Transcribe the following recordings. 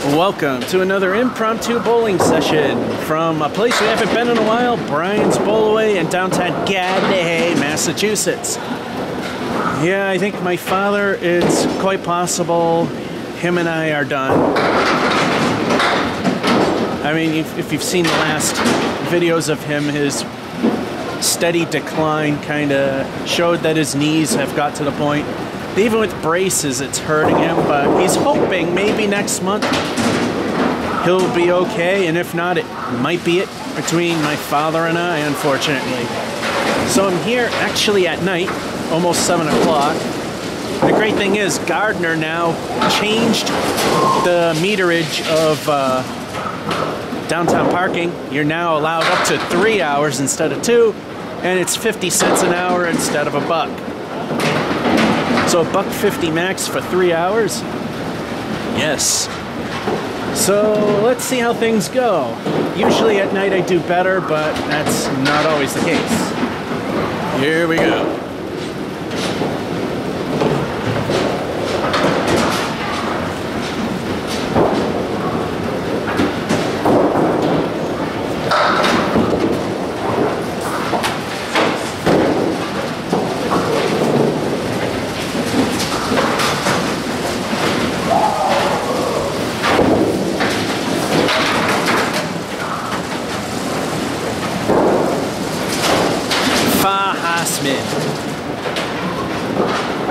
Welcome to another impromptu bowling session from a place we haven't been in a while, Brian's Bowlaway in downtown Gardner, Massachusetts. Yeah, I think my father, it's quite possible him and I are done. I mean, if you've seen the last videos of him, his steady decline kind of showed that his knees have got to the point. Even with braces, it's hurting him, but he's hoping maybe next month he'll be okay, and if not, it might be it between my father and I, unfortunately. So I'm here actually at night, almost 7 o'clock. The great thing is Gardner now changed the meterage of downtown parking. You're now allowed up to 3 hours instead of 2, and it's 50 cents an hour instead of $1. So $1.50 max for 3 hours? Yes. So let's see how things go. Usually at night I do better, but that's not always the case. Here we go.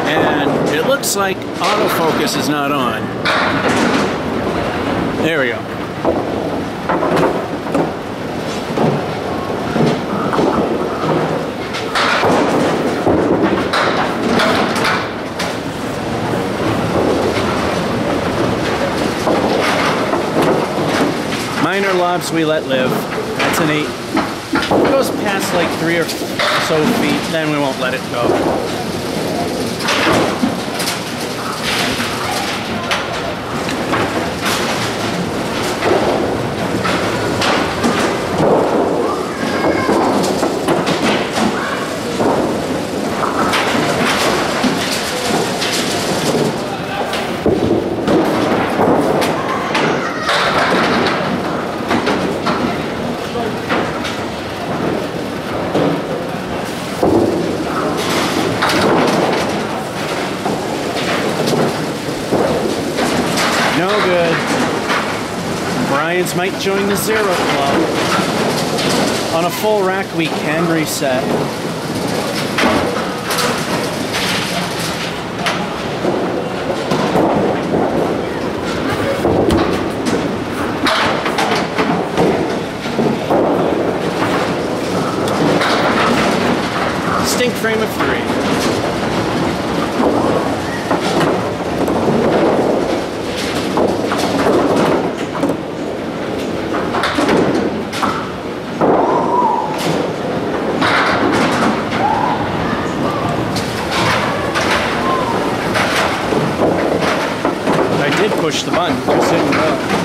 And it looks like autofocus is not on. There we go. Minor lobs we let live. That's an 8. It goes past like 3 or so feet, then we won't let it go. No good. Brian's might join the 0 club. On a full rack, we can reset. Stink frame of 3. Push the button, just didn't go.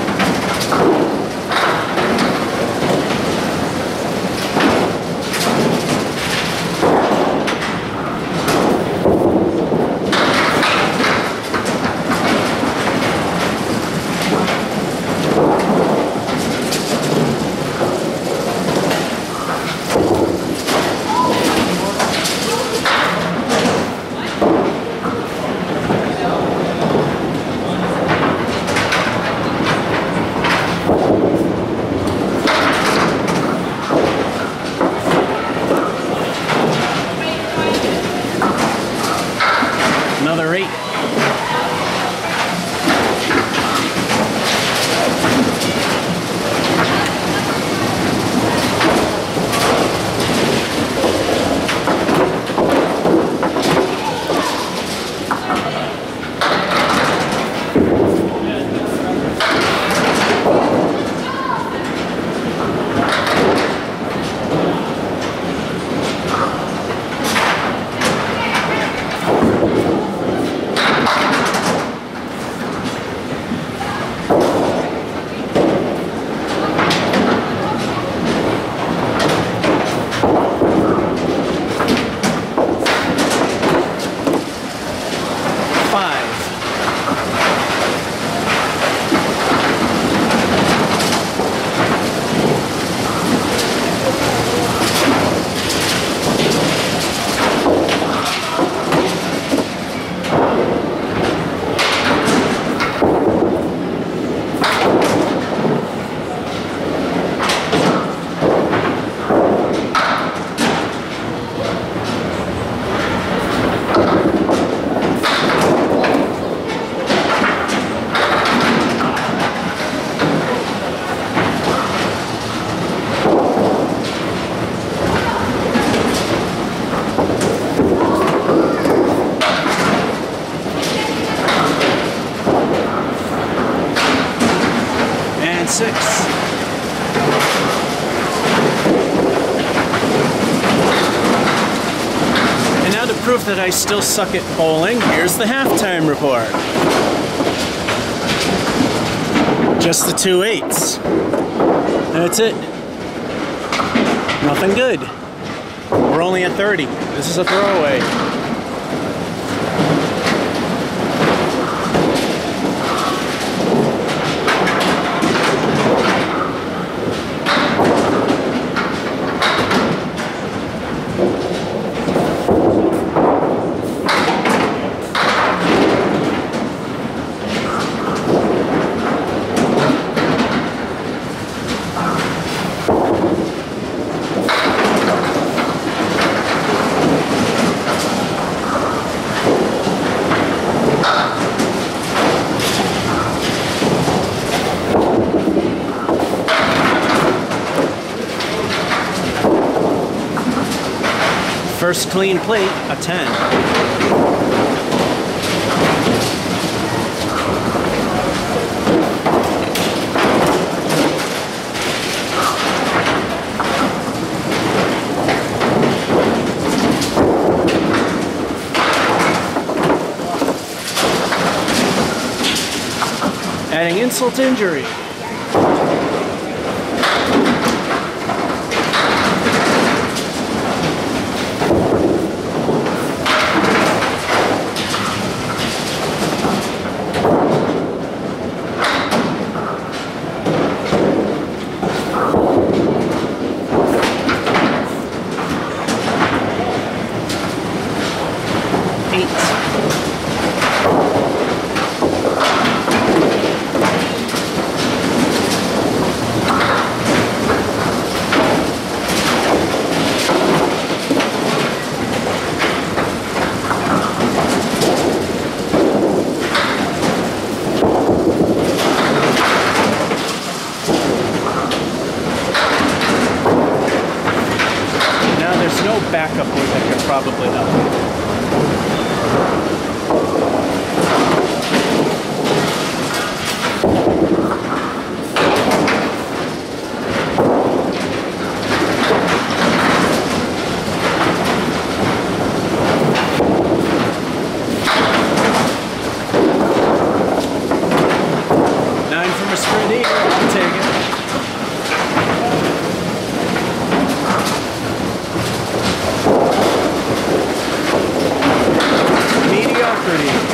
6. And now to prove that I still suck at bowling, here's the halftime report. Just the 2 8s. That's it. Nothing good. We're only at 30. This is a throwaway. First clean plate, a 10. Adding insult to injury. Backup wood that could probably help.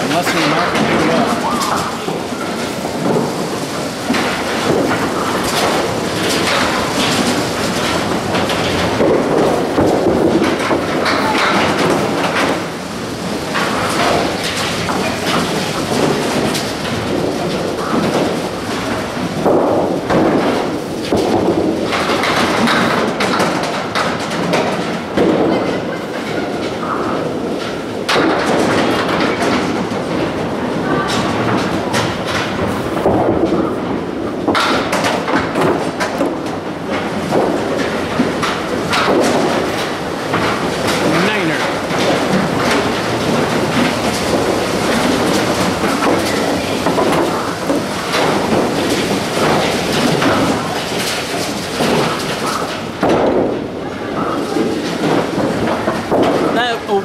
Unless we mark it well.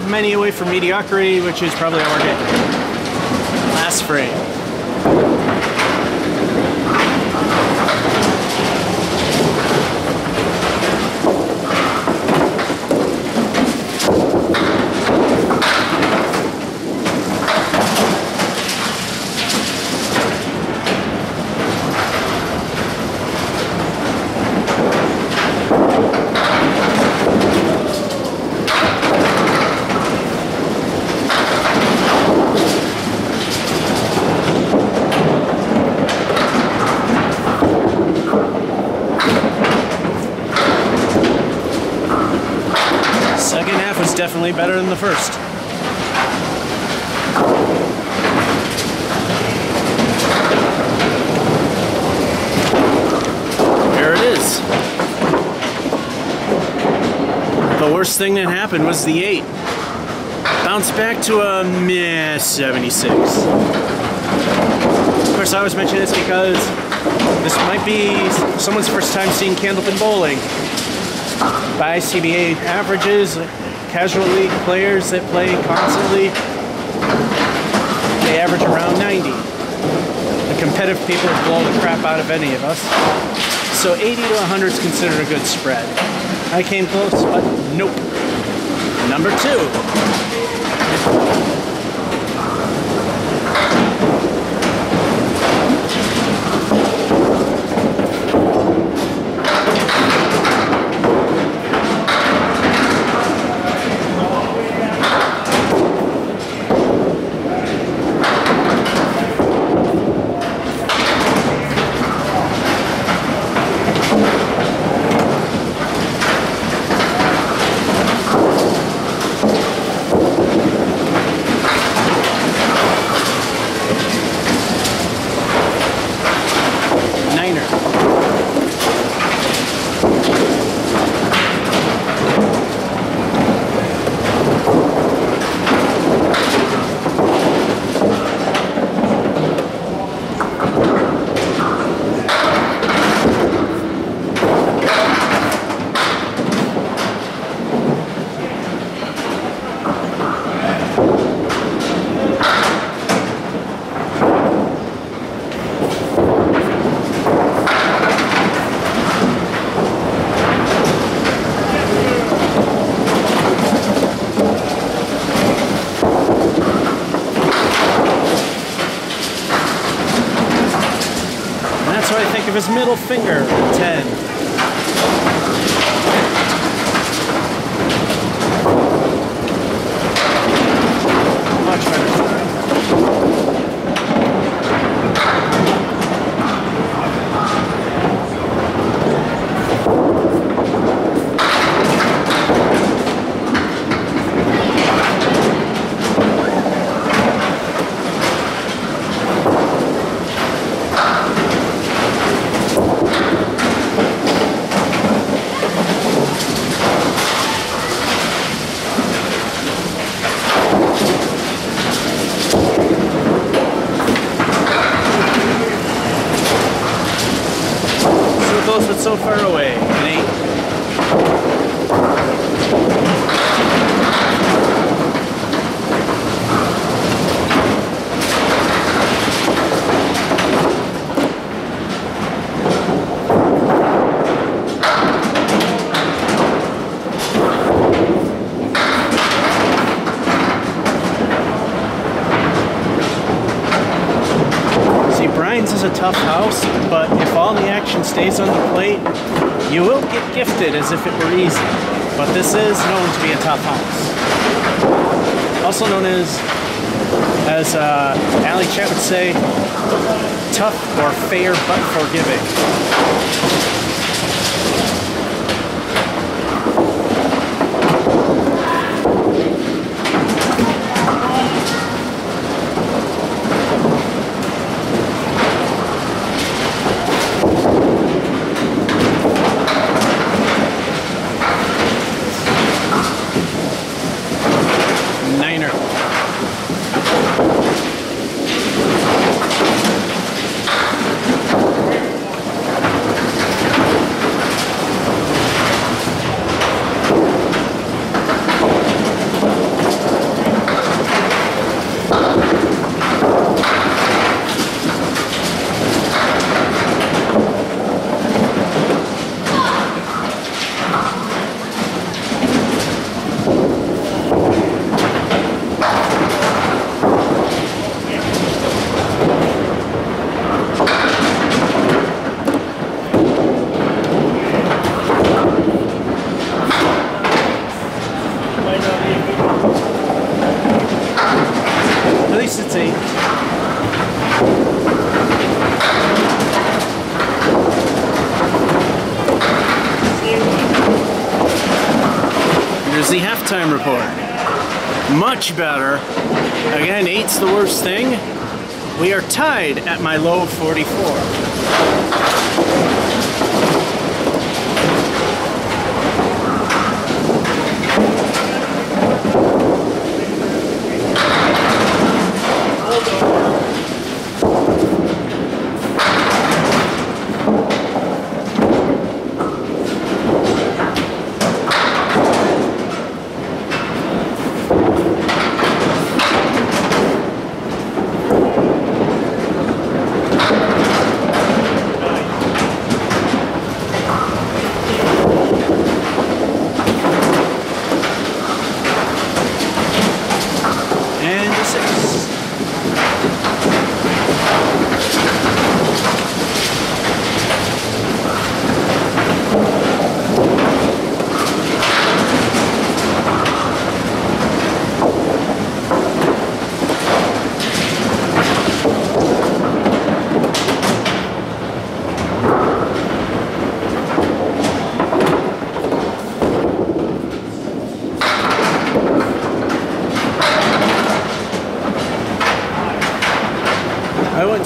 Many away from mediocrity, which is probably our hit. Last frame. Definitely better than the first. There it is. The worst thing that happened was the 8. Bounced back to a meh 76. Of course, I was mentioning this because This might be someone's first time seeing candlepin bowling. By CBA averages, casual league players that play constantly, they average around 90. The competitive people blow the crap out of any of us. So 80 to 100 is considered a good spread. I came close, but nope. Number 2. Of his middle finger, 10. Much better. So far away, an 8. Brian's is a tough house, but if all the action stays on the plate, you will get gifted as if it were easy. But this is known to be a tough house. Also known as Alley Chat would say, tough or fair but forgiving. Here's the halftime report. Much better. Again, 8's the worst thing. We are tied at my low of 44.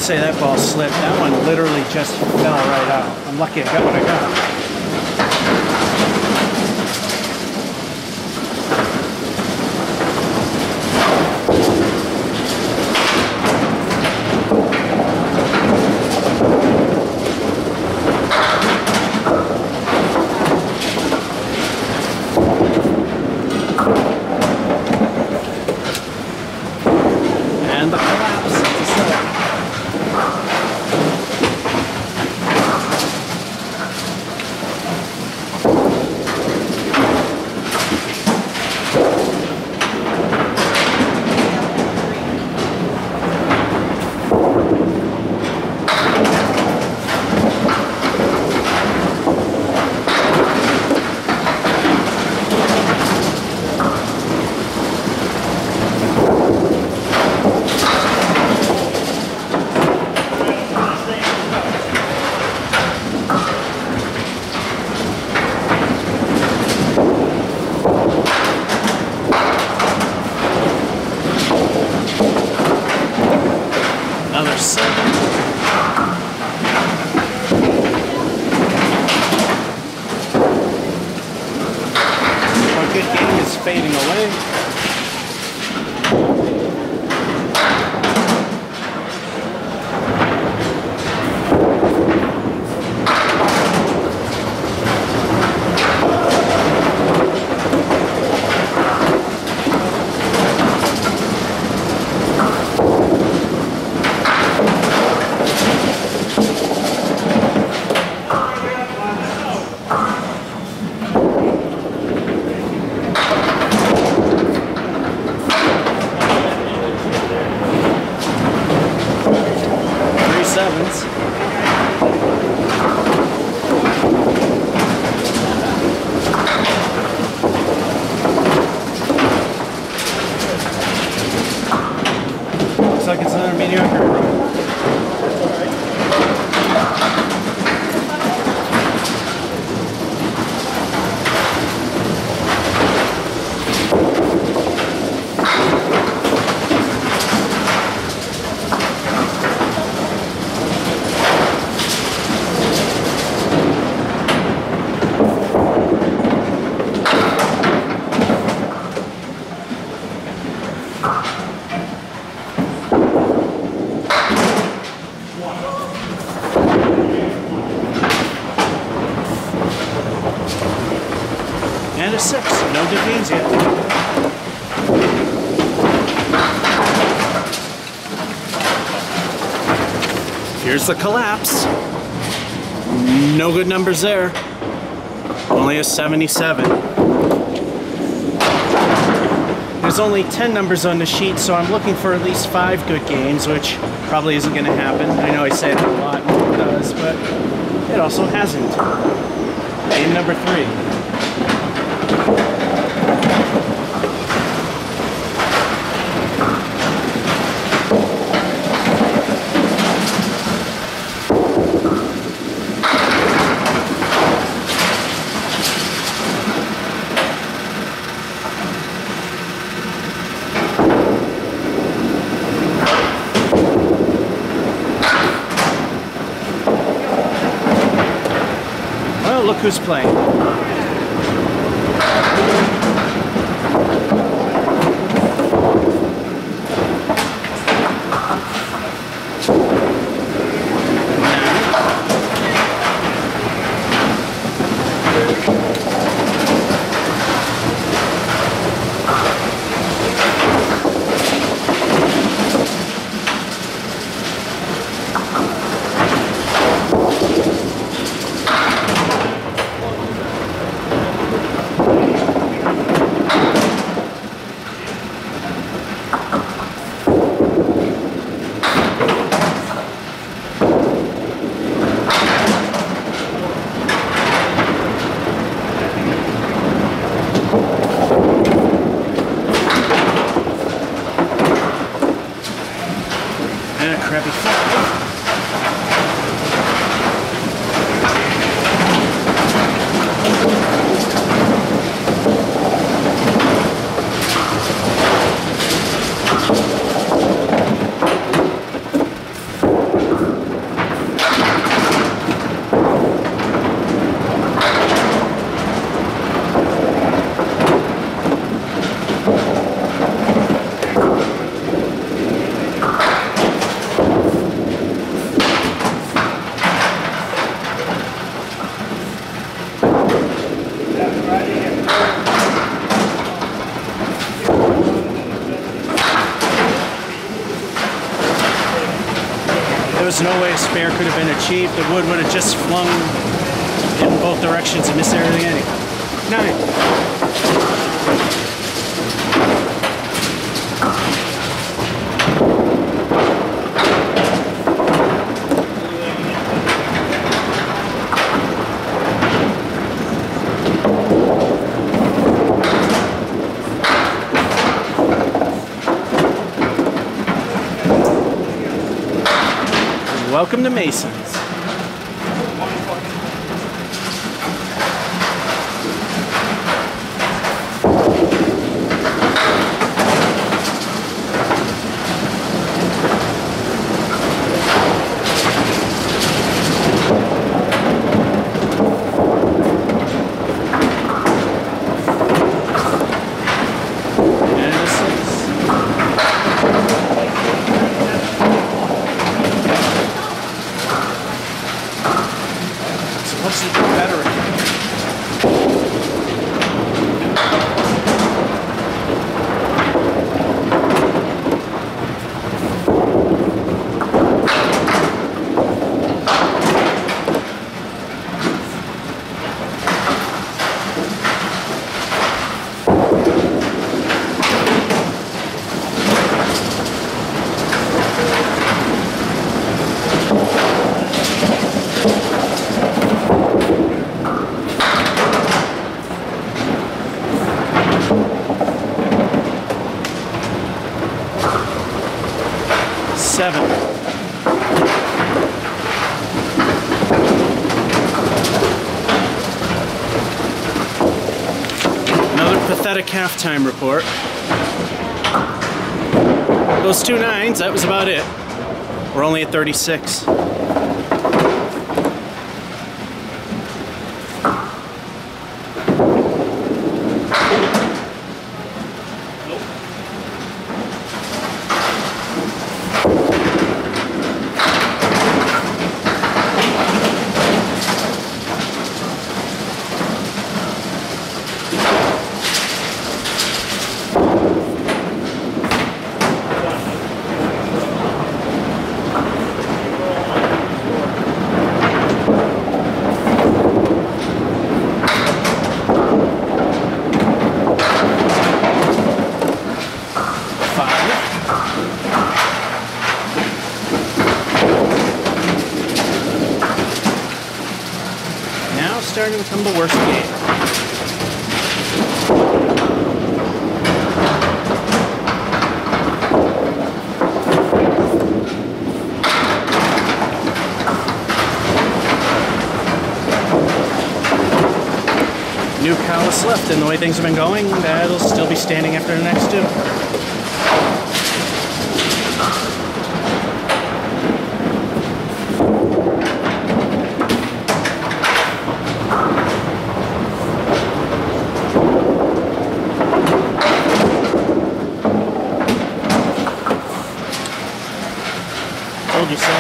say that ball slipped. That one literally just fell right out. I'm lucky I got what I got. Fading away. Looks like it's another mediocre run. And a 6, no good gains yet. Here's the collapse. No good numbers there. Only a 77. There's only 10 numbers on the sheet, so I'm looking for at least 5 good games, which probably isn't going to happen. I know I say that a lot, and it does, but it also hasn't. Game number 3. Well, look who's playing. repair could have been achieved. The wood would have just flung in both directions and missed everything anyway. 9. Welcome to Masons. Pathetic halftime report. Those 2 9s, that was about it. We're only at 36. Starting to become the worst game. New callus left, and the way things have been going, that'll still be standing after the next 2. Told you so.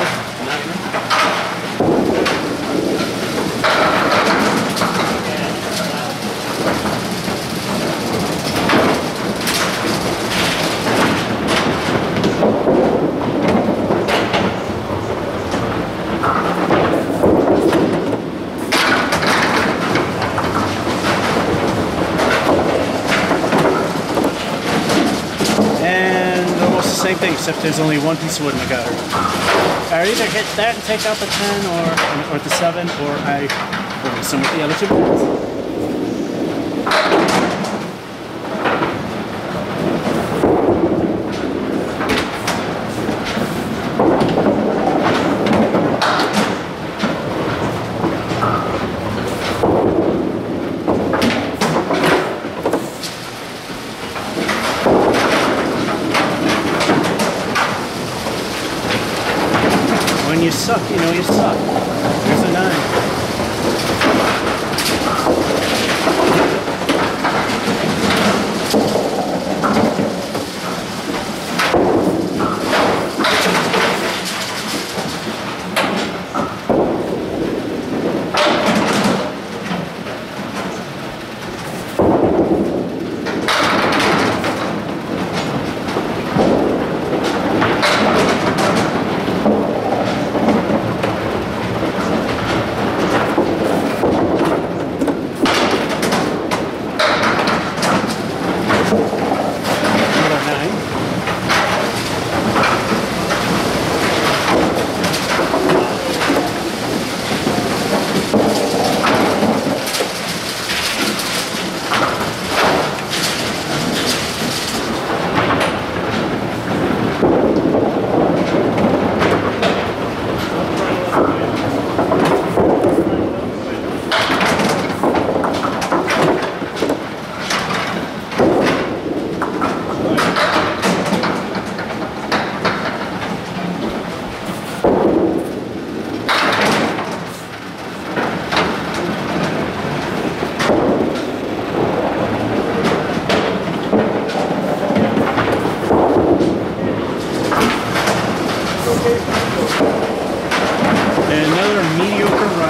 Same thing, except there's only 1 piece of wood in the gutter. I either hit that and take out the 10 or the 7, or I will some with the other 2 bullets. When you suck, you know you suck. Here's a 9.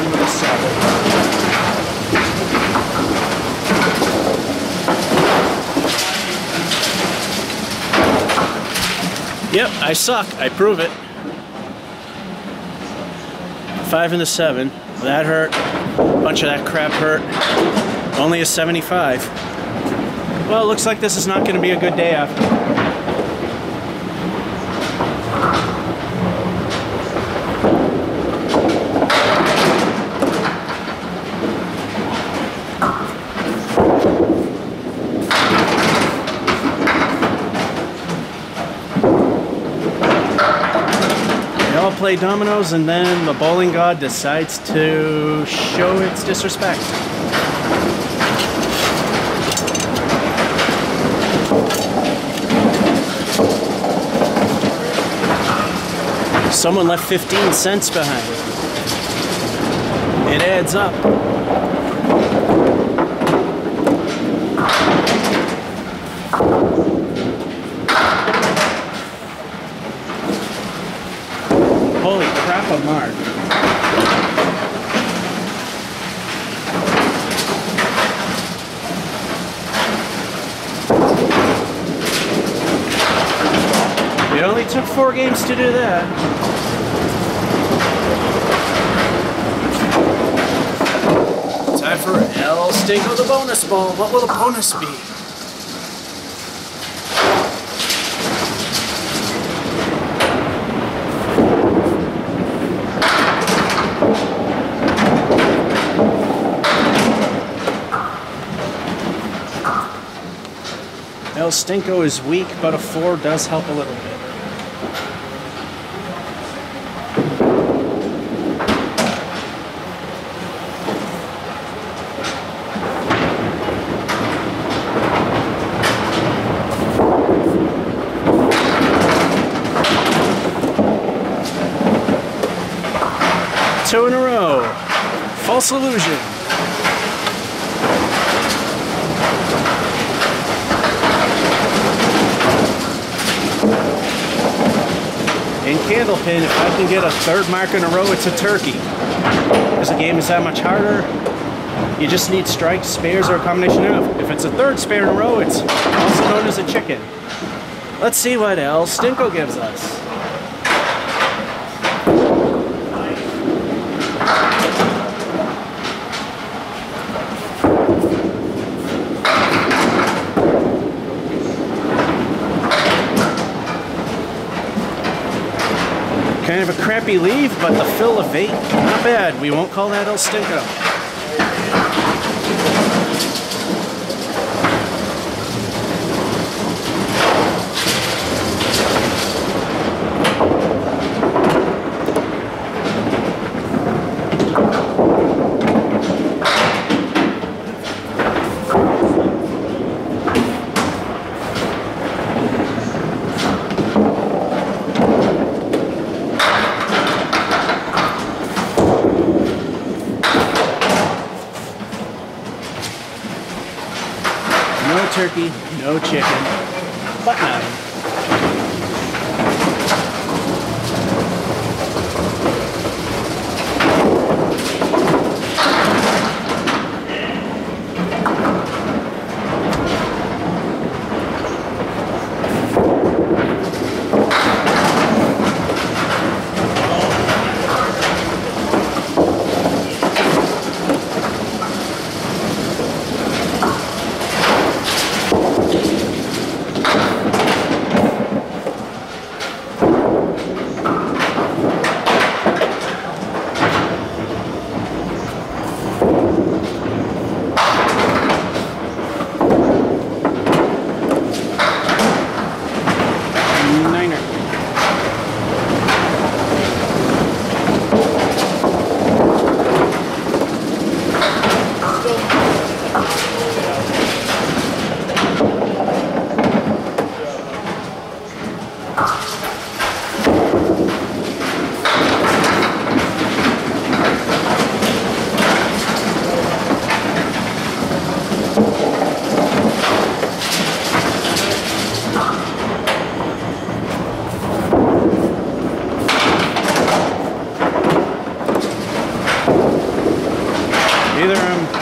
run with a 7. Yep, I suck. I prove it. 5 and a 7. That hurt. A bunch of that crap hurt. Only a 75. Well, it looks like this is not going to be a good day after. Play dominoes, and then the bowling god decides to show its disrespect. Someone left 15 cents behind. It adds up. Holy crap, a mark. It only took 4 games to do that. Time for El Stinko, the bonus ball. What will the bonus be? El Stinko is weak, but a 4 does help a little bit. Two in a row. False illusion. In candlepin, if I can get a 3rd mark in a row, it's a turkey. Because the game is that much harder, you just need strikes, spares, or a combination of. If it's a 3rd spare in a row, it's also known as a chicken. Let's see what El Stinko gives us. Kind of a crappy leave, but the fill of 8, not bad. We won't call that El Stinko. No turkey, no chicken, but 9.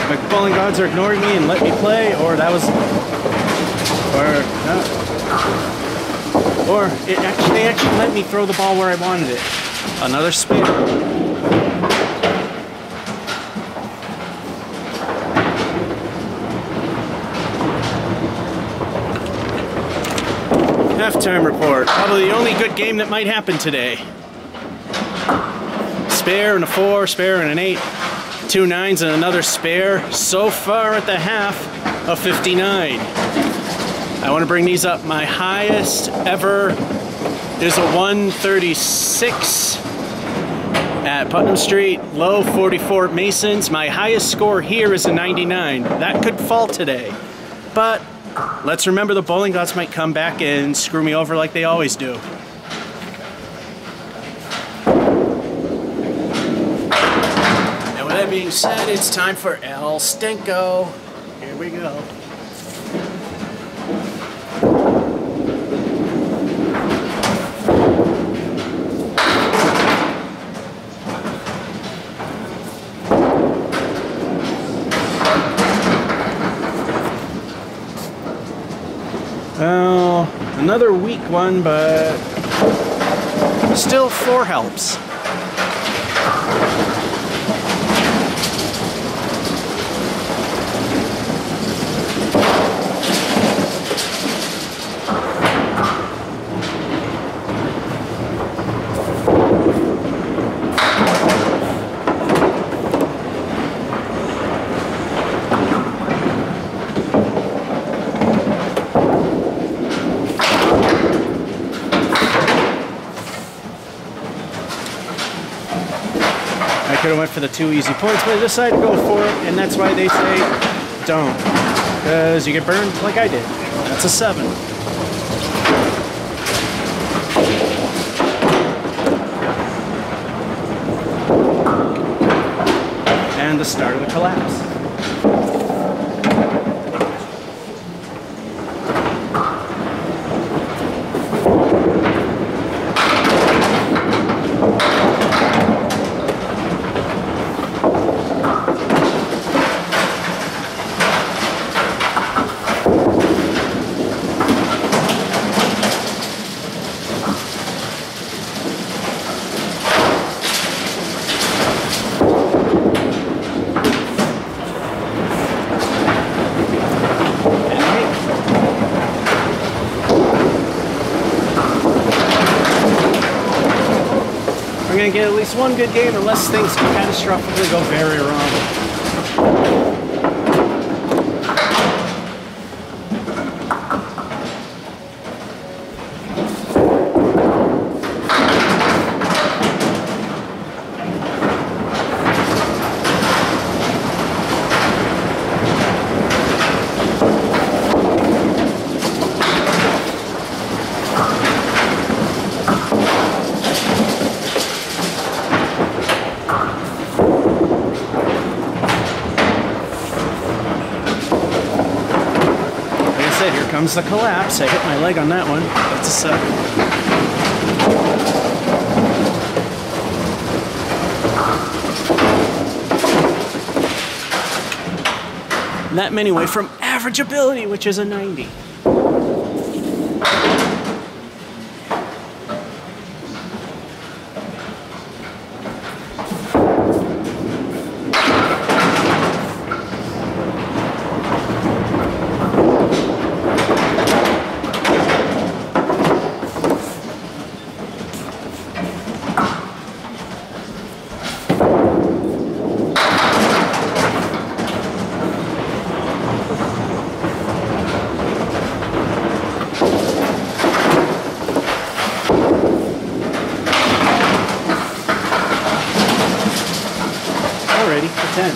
The bowling gods are ignoring me and let me play, or that was, or they actually let me throw the ball where I wanted it. Another spin. Halftime report. Probably the only good game that might happen today. Spare and a 4, spare and an 8, 2 9s and another spare. So far at the half of 59. I want to bring these up. My highest ever is a 136 at Putnam Street, low 44 at Masons. My highest score here is a 99. That could fall today, but let's remember the bowling gods might come back and screw me over like they always do. And with that being said, it's time for El Stinko. Here we go. Well, another weak one, but still 4 helps. Could have went for the 2 easy points, but I decided to go for it, and that's why they say don't, because you get burned like I did. That's a 7. And the start of the collapse. We're going to get at least one good game unless things can catastrophically go very wrong. Here comes the collapse. I hit my leg on that one. That's a 7. That many away from average ability, which is a 90. Already for 10.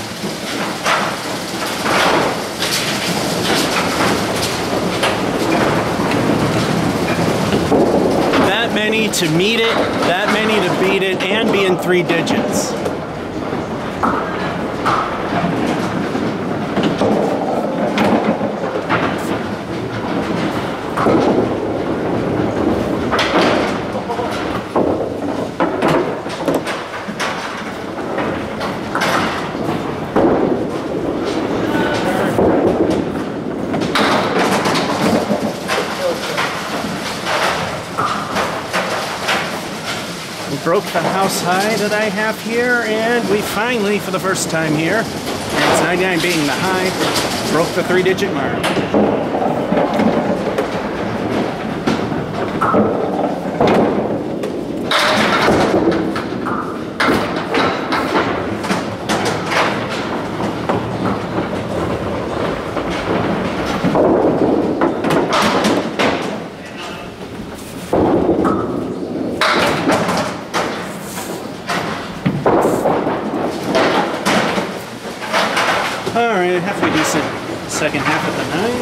That many to meet it, that many to beat it, and be in 3 digits. broke the house high that I have here, and we finally, for the first time here, and it's 99 being the high, broke the 3-digit mark. Alright, halfway decent second half of the night.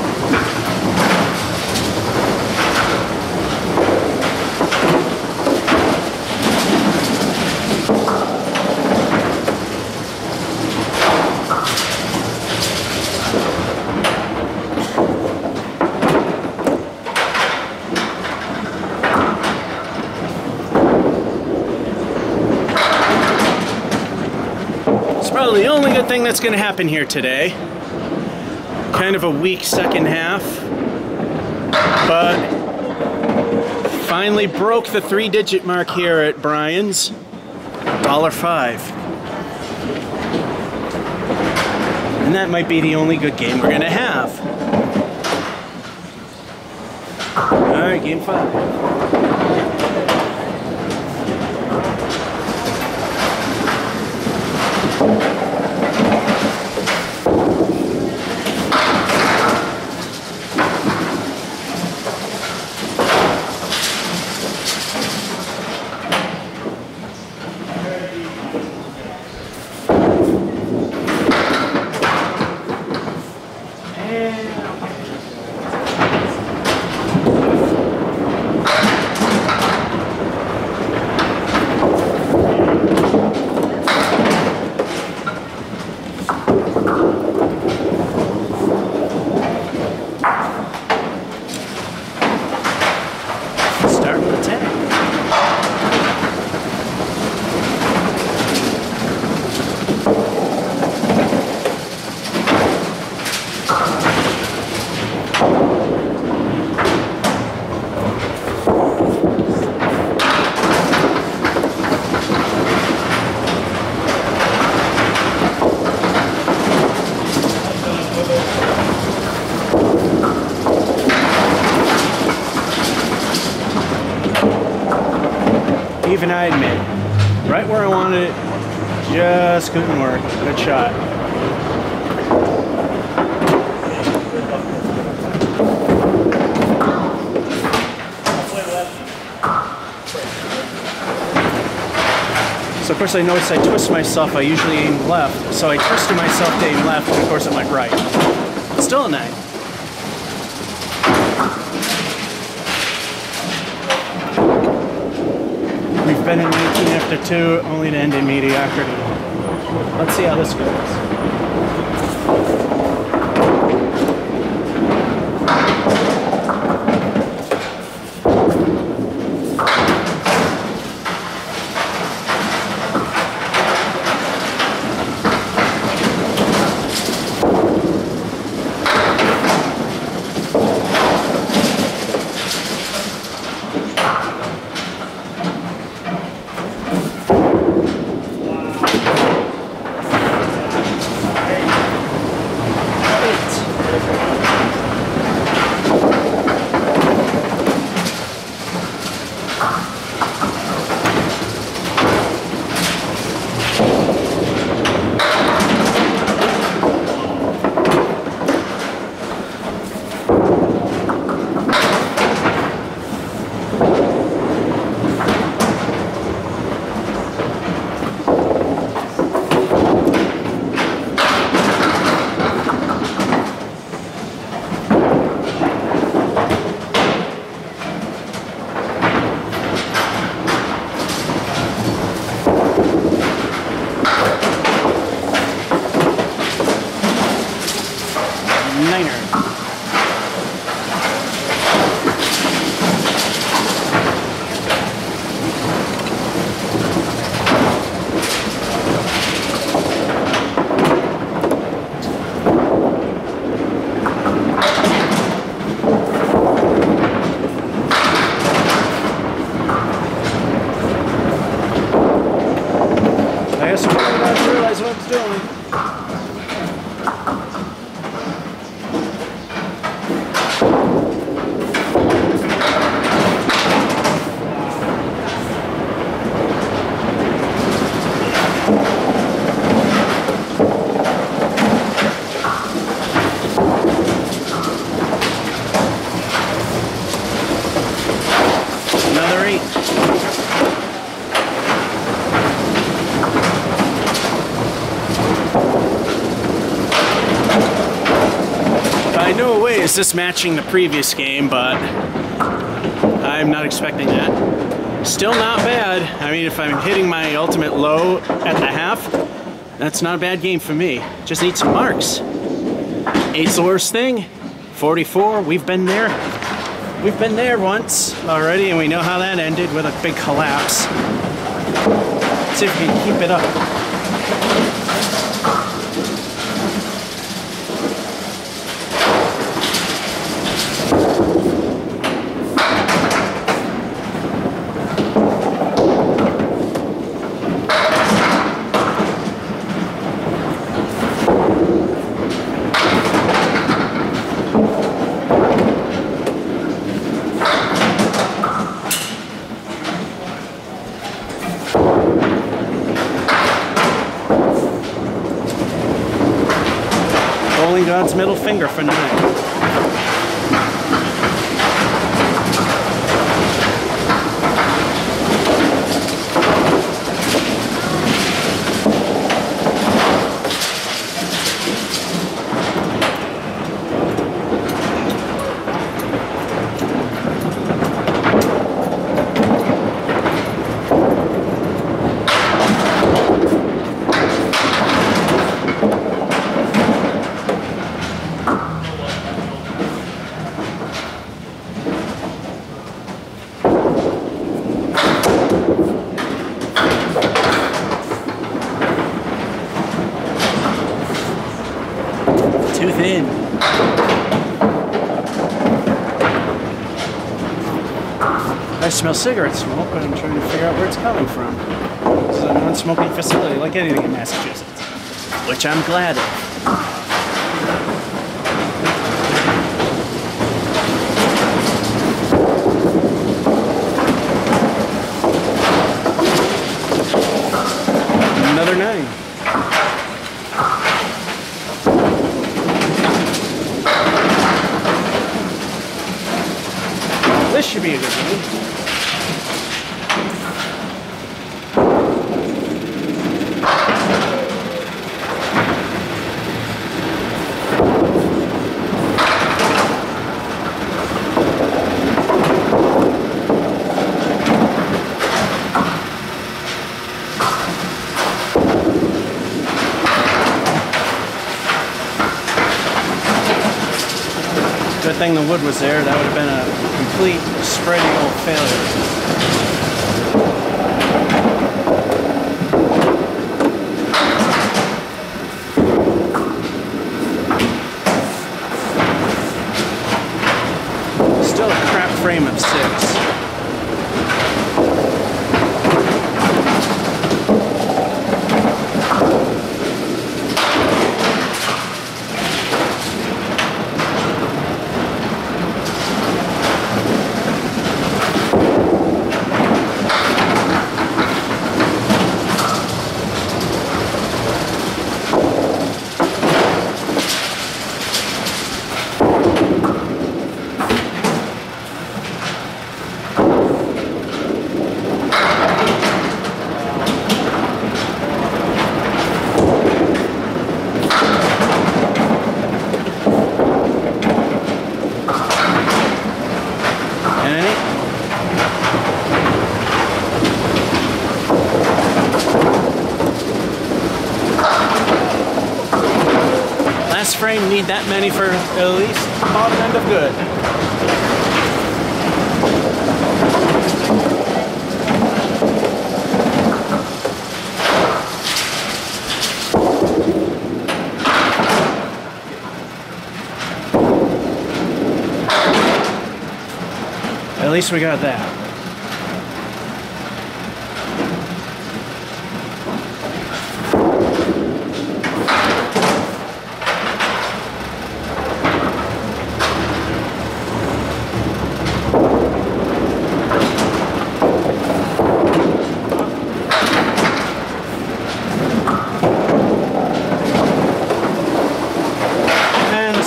It's probably the only good thing that's going to happen here today. Kind of a weak second half, but finally broke the 3-digit mark here at Brian's. $1.05. And that might be the only good game we're going to have. Alright, game 5. Even I admit, right where I wanted it, just couldn't work. Good shot. So of course I noticed I twist myself, I usually aim left, so I twisted myself to aim left, and of course it went right. Still a 9. We've been in 19 after 2, only to end in mediocrity. Let's see how this goes. he's doing. Another 8. By no way is this matching the previous game, but I'm not expecting that. Still not bad. I mean, if I'm hitting my ultimate low at the half, that's not a bad game for me. Just need some marks. 8's the worst thing. 44, we've been there. We've been there once already, and we know how that ended with a big collapse. Let's see if we can keep it up. God's middle finger for 9. Too thin. I smell cigarette smoke, but I'm trying to figure out where it's coming from. This is a non-smoking facility, like anything in Massachusetts, which I'm glad of. Another 9. This should be a good game. Good thing the wood was there. That would have been a complete spreading old failure. Still a crap frame of 6. Last frame, need that many for at least bottom end of good. At least we got that.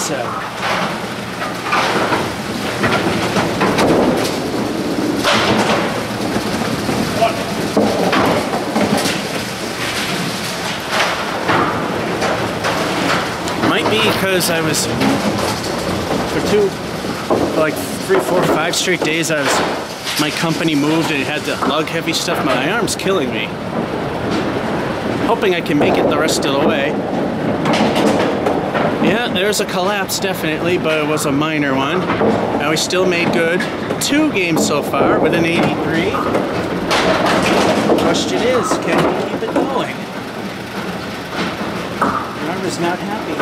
said. Might be because I was, for like 3, 4, 5 straight days, my company moved and it had to lug heavy stuff. My arm's killing me. Hoping I can make it the rest of the way. Yeah, there's a collapse definitely, but it was a minor one. Now we still made good. 2 games so far with an 83. The question is, can we keep it going? My arm is not happy.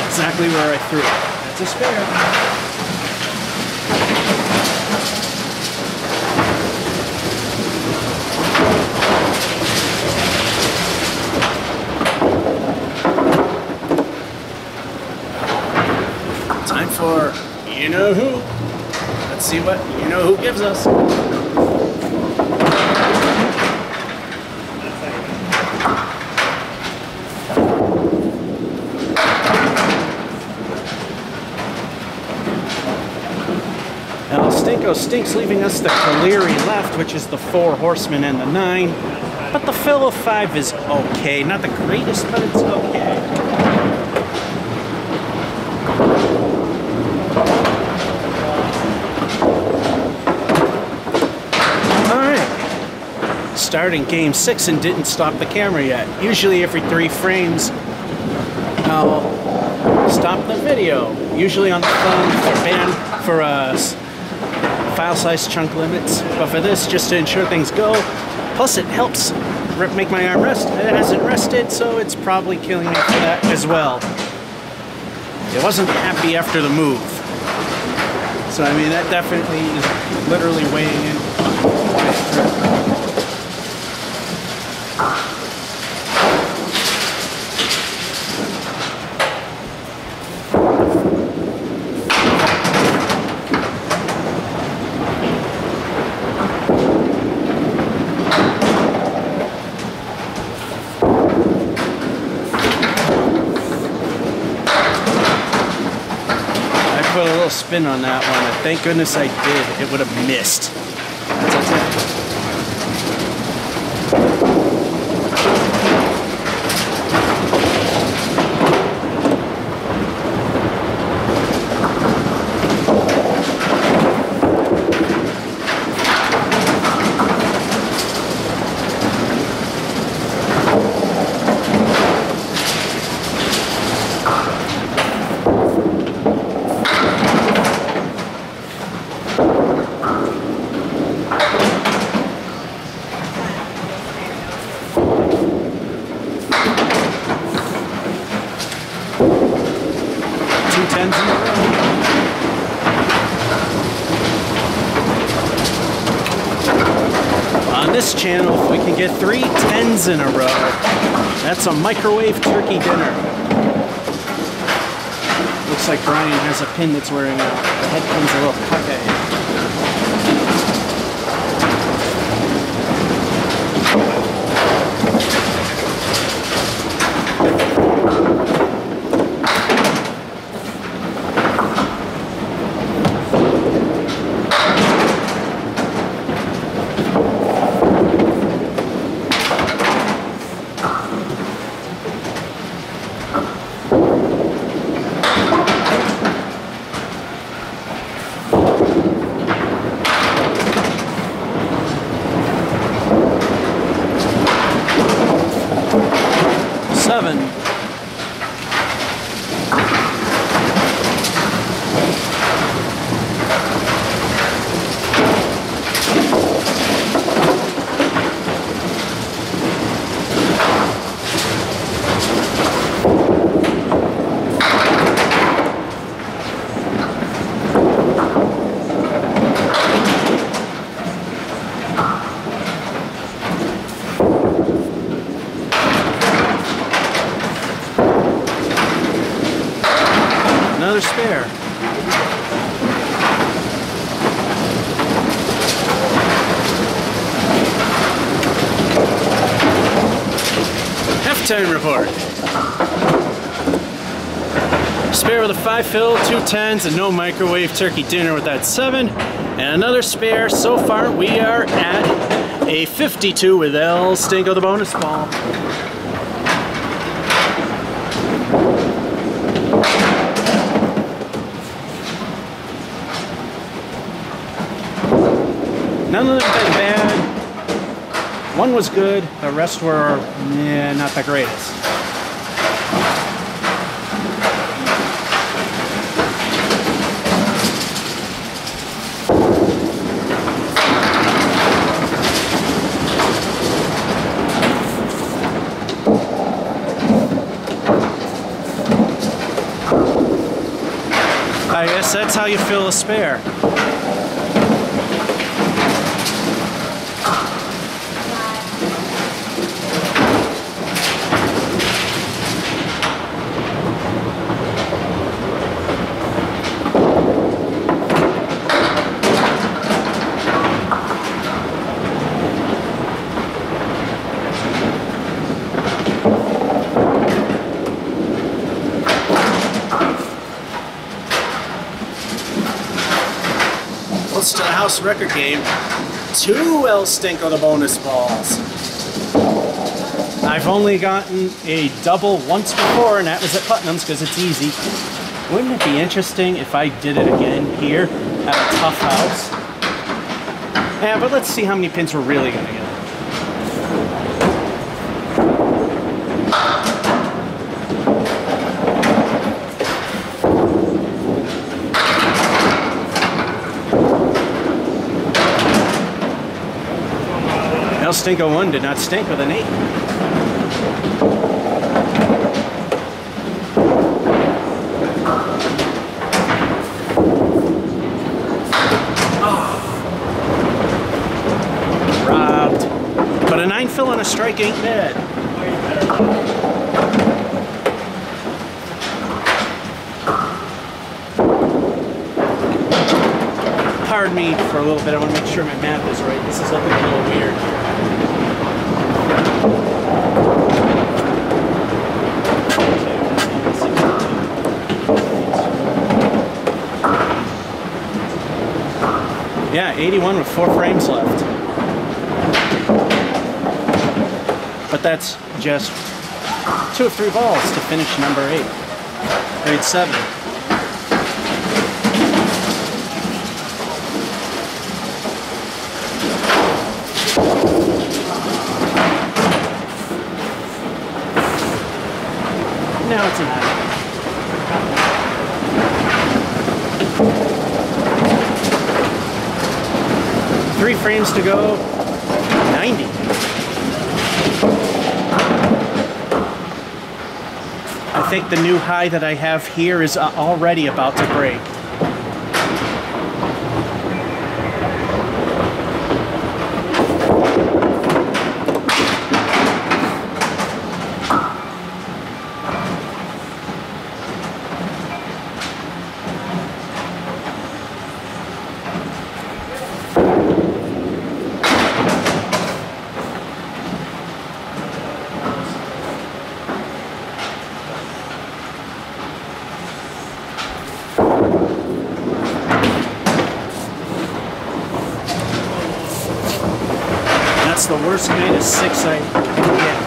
Exactly where I threw it. That's a spare. Time for you know who. Let's see what you know who gives us. Stinks, leaving us the Caleri left, which is the 4 horsemen and the 9. But the fill of 5 is okay. Not the greatest, but it's okay. Alright. Starting game 6 and didn't stop the camera yet. Usually every 3 frames, I'll stop the video. Usually on the phone for file size chunk limits, but for this, just to ensure things go. Plus it helps make my arm rest. It hasn't rested, so it's probably killing me for that as well. It wasn't happy after the move. So I mean, that definitely is literally weighing in. Put a little spin on that one, and thank goodness I did. It would have missed. That's it. 10s in a row. On this channel, if we can get 3 10s in a row, that's a microwave turkey dinner. Looks like Brian has a pin that's wearing out. The head pin's a little cockeyed. another spare. Halftime report. Spare with a 5 fill, 2 10s, and no microwave turkey dinner with that 7. And another spare. So far we are at a 52 with El Stinko the bonus ball. None of them been bad. One was good, the rest were not the greatest. I guess that's how you fill a spare. To the house record game, 2 El Stinko the bonus balls. I've only gotten a double once before, and that was at Putnam's because it's easy. Wouldn't it be interesting if I did it again here at a tough house? Yeah, but let's see how many pins we're really gonna get. El Stinko 1 did not stink with an 8. Robbed. But a 9 fill on a strike ain't bad. Pardon me for a little bit, I want to make sure my math is right. This is looking a little weird here. Yeah, 81 with 4 frames left. But that's just 2 of 3 balls to finish number 8. Grade 7. Now it's a 9. 3 frames to go, 90. I think the new high that I have here is already about to break. That's the worst kind of 6 I can get.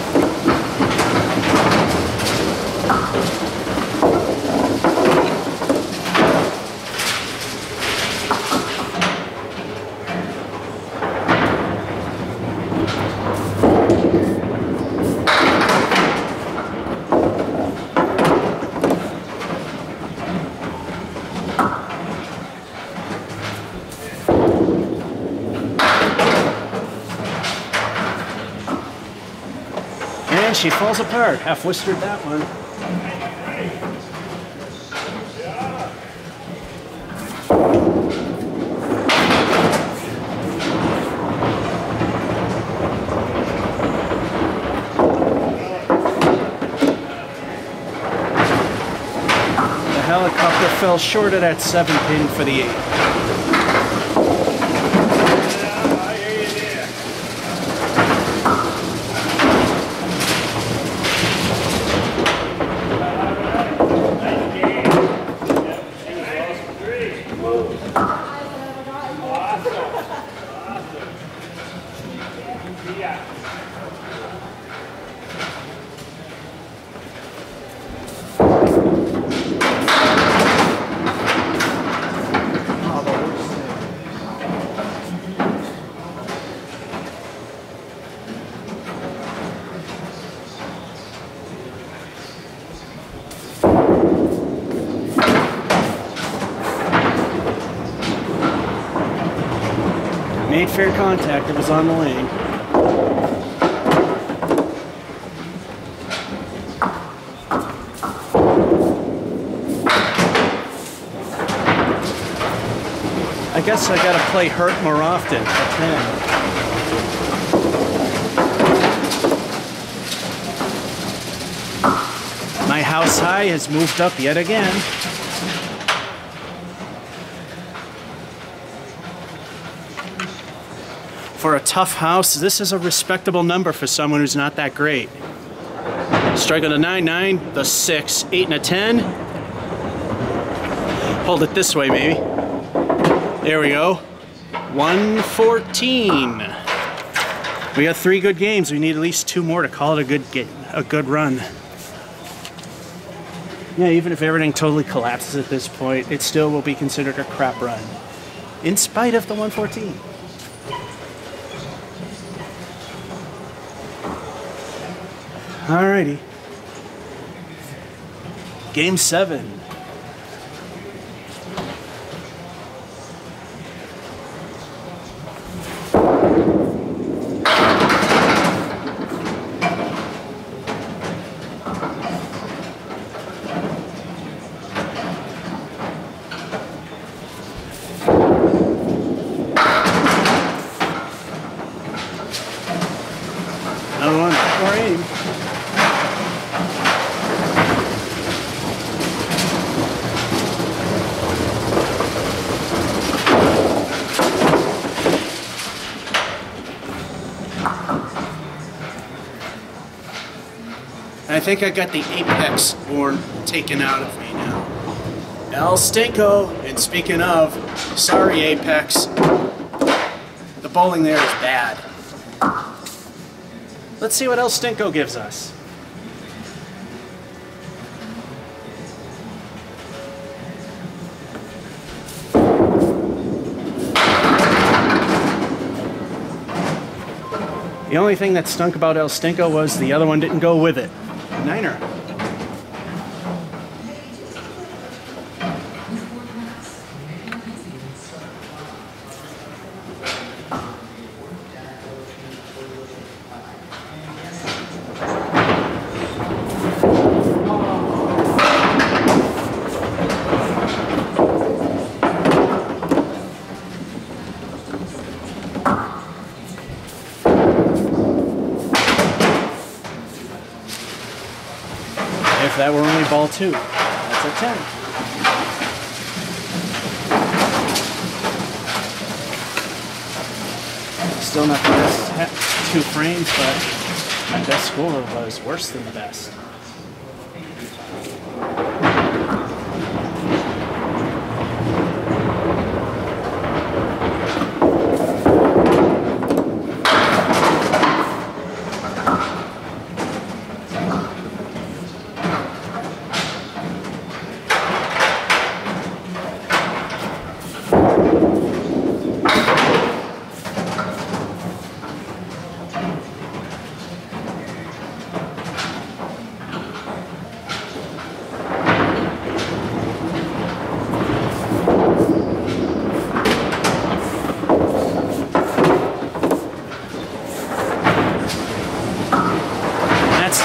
And she falls apart. Half whiskered that one. The helicopter fell short of that 7-pin for the 8. Made fair contact, it was on the lane. I guess I gotta play hurt more often at 10. My house high has moved up yet again. For a tough house, this is a respectable number for someone who's not that great. Strike on a 9-9, the 6, 8 and a 10. Hold it this way, maybe. There we go. 114. We got 3 good games. We need at least 2 more to call it a good run. Yeah, even if everything totally collapses at this point, it still will be considered a crap run, in spite of the 114. Alrighty. Game 7. Another one, or aim. I think I got the apex horn taken out of me now. El Stinko, and speaking of, sorry Apex, the bowling there is bad. Let's see what El Stinko gives us. The only thing that stunk about El Stinko was the other one didn't go with it. Niner. If that were only ball 2, that's a 10. Still not the best 2 frames, but my best score was worse than the best.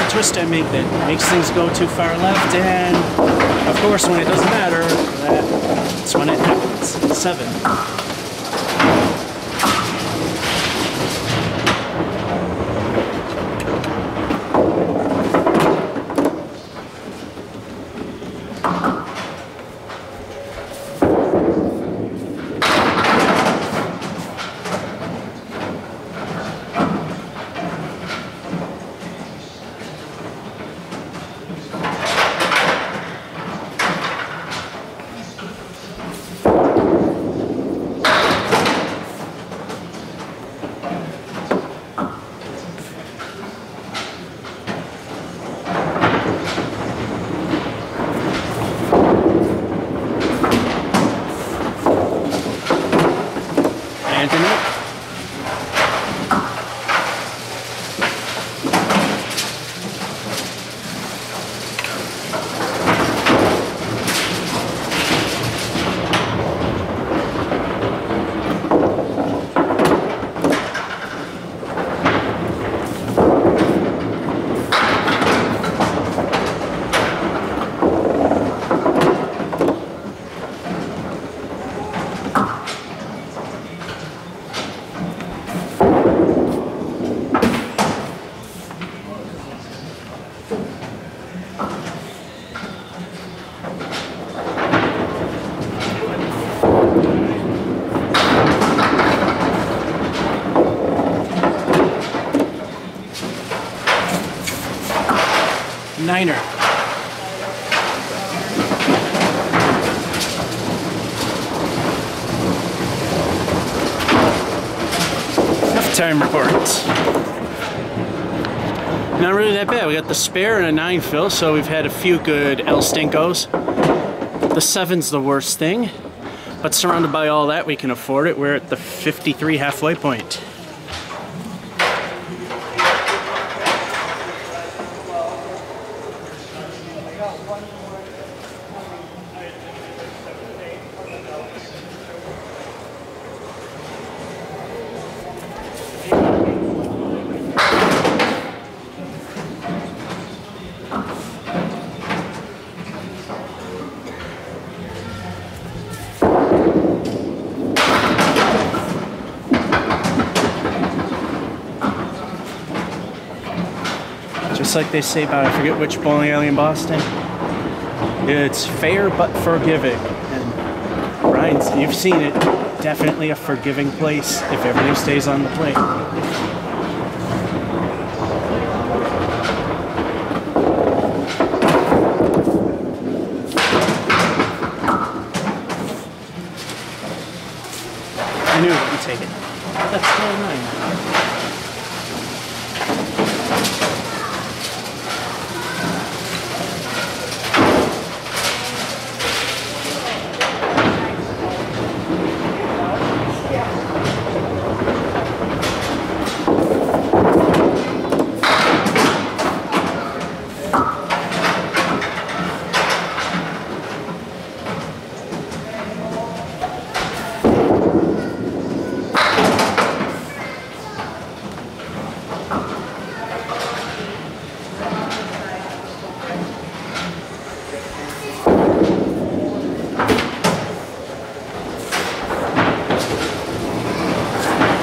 Twist I make that makes things go too far left, and of course when it doesn't matter, that's when it happens. 7. niner. Enough time reports. Not really that bad. We got the spare and a 9 fill, so we've had a few good El Stinkos. The 7's the worst thing, but surrounded by all that, we can afford it. We're at the 53 halfway point. Just like they say about, I forget which bowling alley in Boston, it's fair but forgiving. And Ryan's, you've seen it, definitely a forgiving place if everything stays on the plate. I knew it would take it. That's still 9.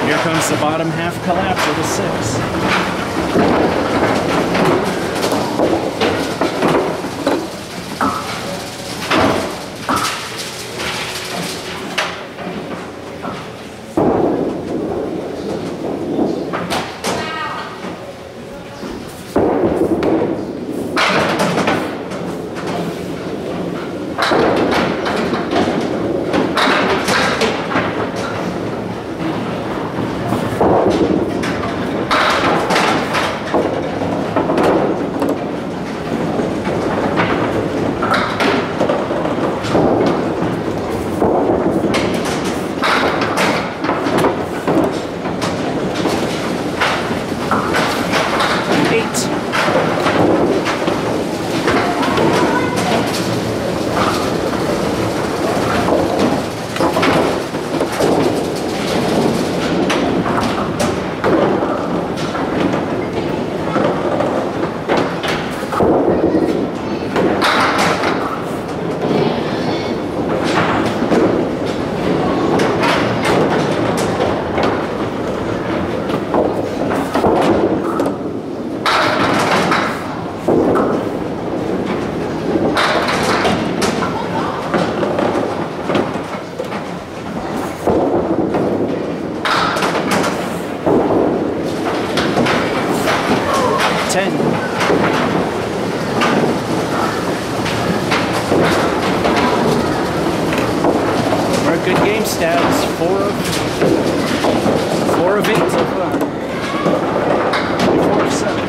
Here comes the bottom half collapse with a 6. Good game stats, 4 of 8 so far. 4 of 7.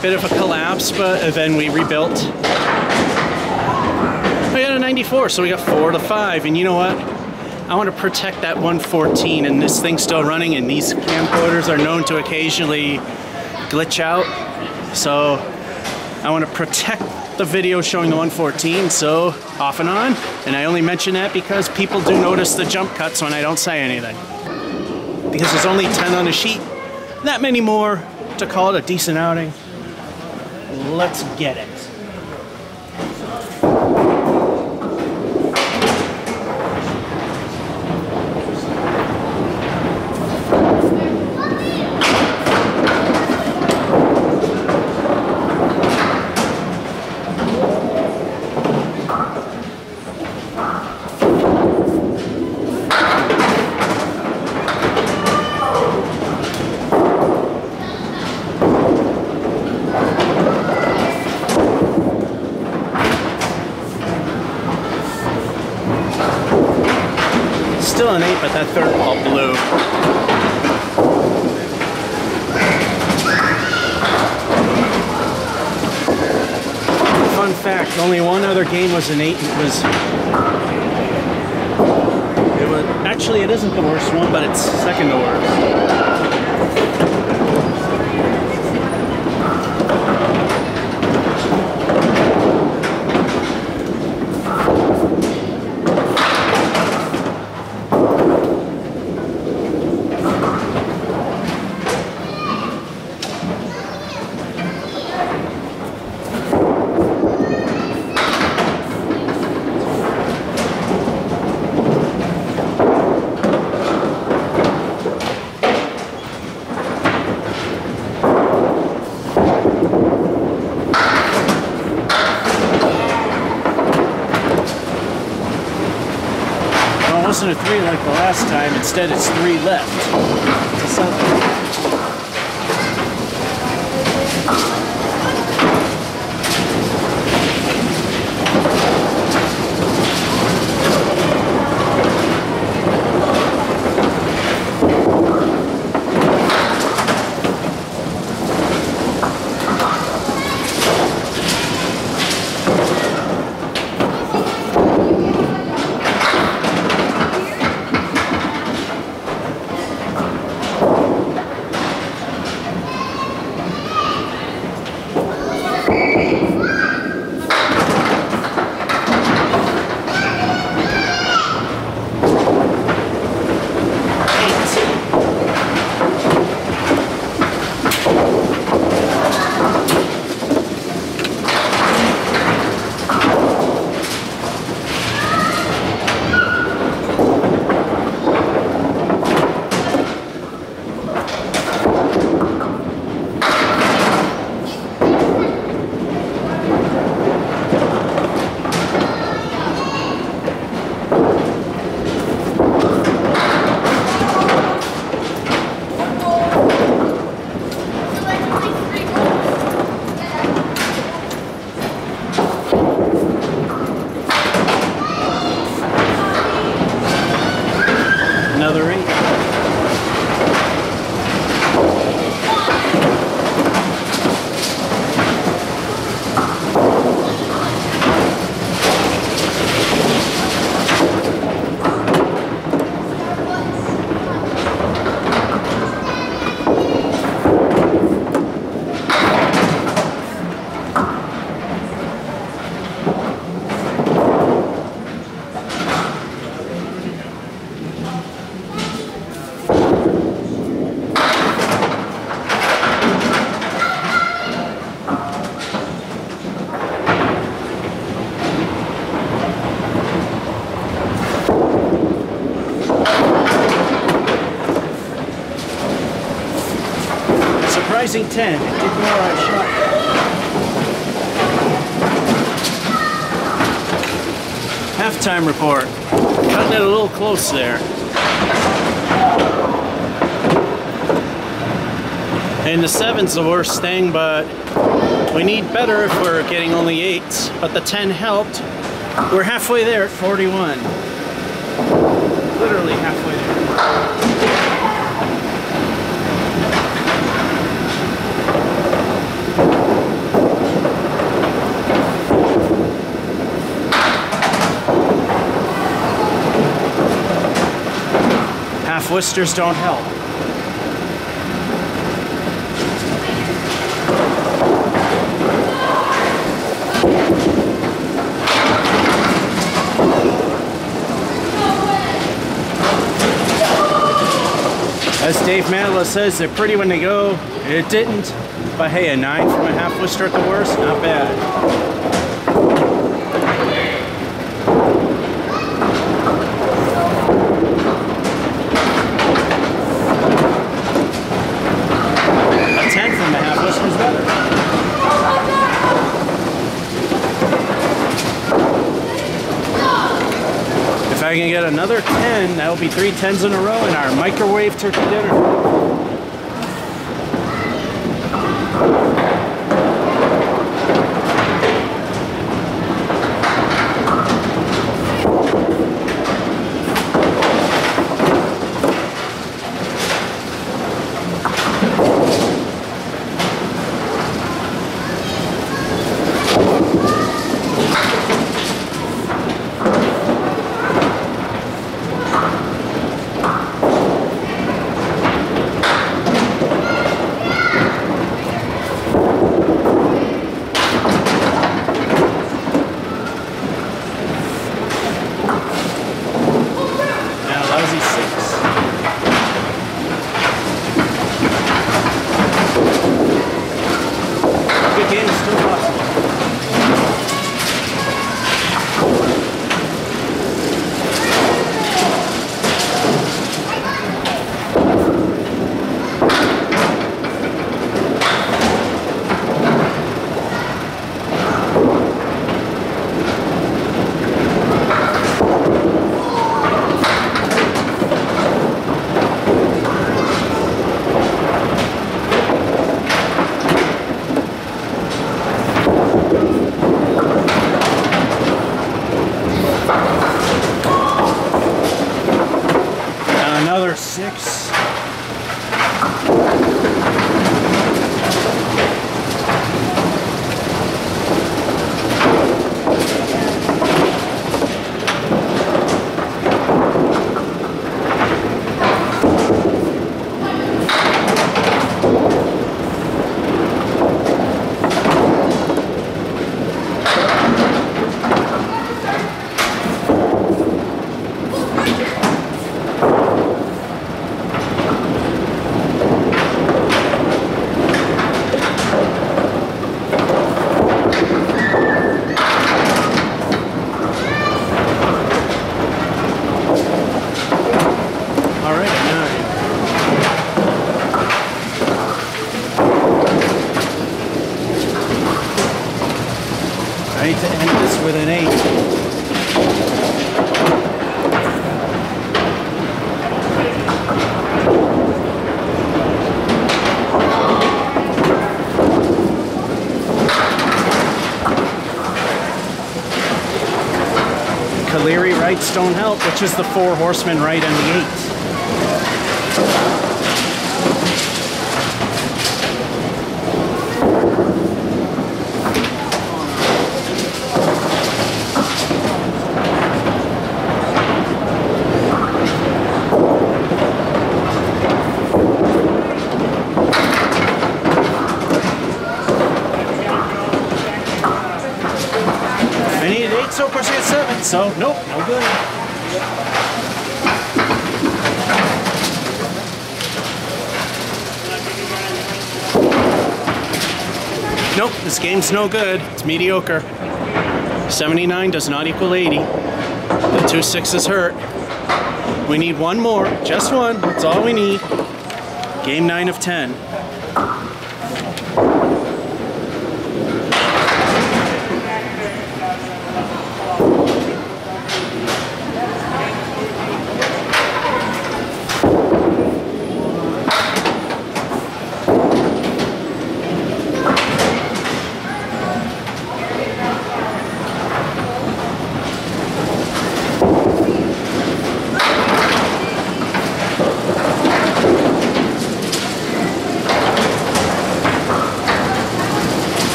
Bit of a collapse, but then we rebuilt. We got a 94, so we got 4 to 5. And you know what? I want to protect that 114, and this thing's still running, and these camcorders are known to occasionally glitch out. So I want to protect the video showing the 114, so off and on. And I only mention that because people do notice the jump cuts when I don't say anything. Because there's only 10 on the sheet, that many more to call it a decent outing. Let's get it. Still an 8, but that third ball blew. Fun fact, only one other game was an 8, and it was actually, it isn't the worst one, but it's second to worst. It wasn't a 3 like the last time, instead it's 3 left. It's something. Another 8. Surprising 10. It did more I shot. Halftime report. Cutting it a little close there. And the 7's the worst thing, but we need better if we're getting only 8s. But the 10 helped. We're halfway there at 41. Literally halfway there. Half Worcesters don't help. As Dave Mandela says, they're pretty when they go. It didn't. But hey, a 9 from a half Worcester at the worst, not bad. A 10 from a half Worcester is better. If I can get another 10, that'll be 3 10s in a row in our microwave turkey dinner. Another 6. I need to end this with an 8. Cagliari rights don't help, which is the 4 horsemen right and the 8. So of course I get 7, so nope, no good. Nope, this game's no good. It's mediocre. 79 does not equal 80. The 2 6s hurt. We need one more, just one. That's all we need. Game 9 of 10.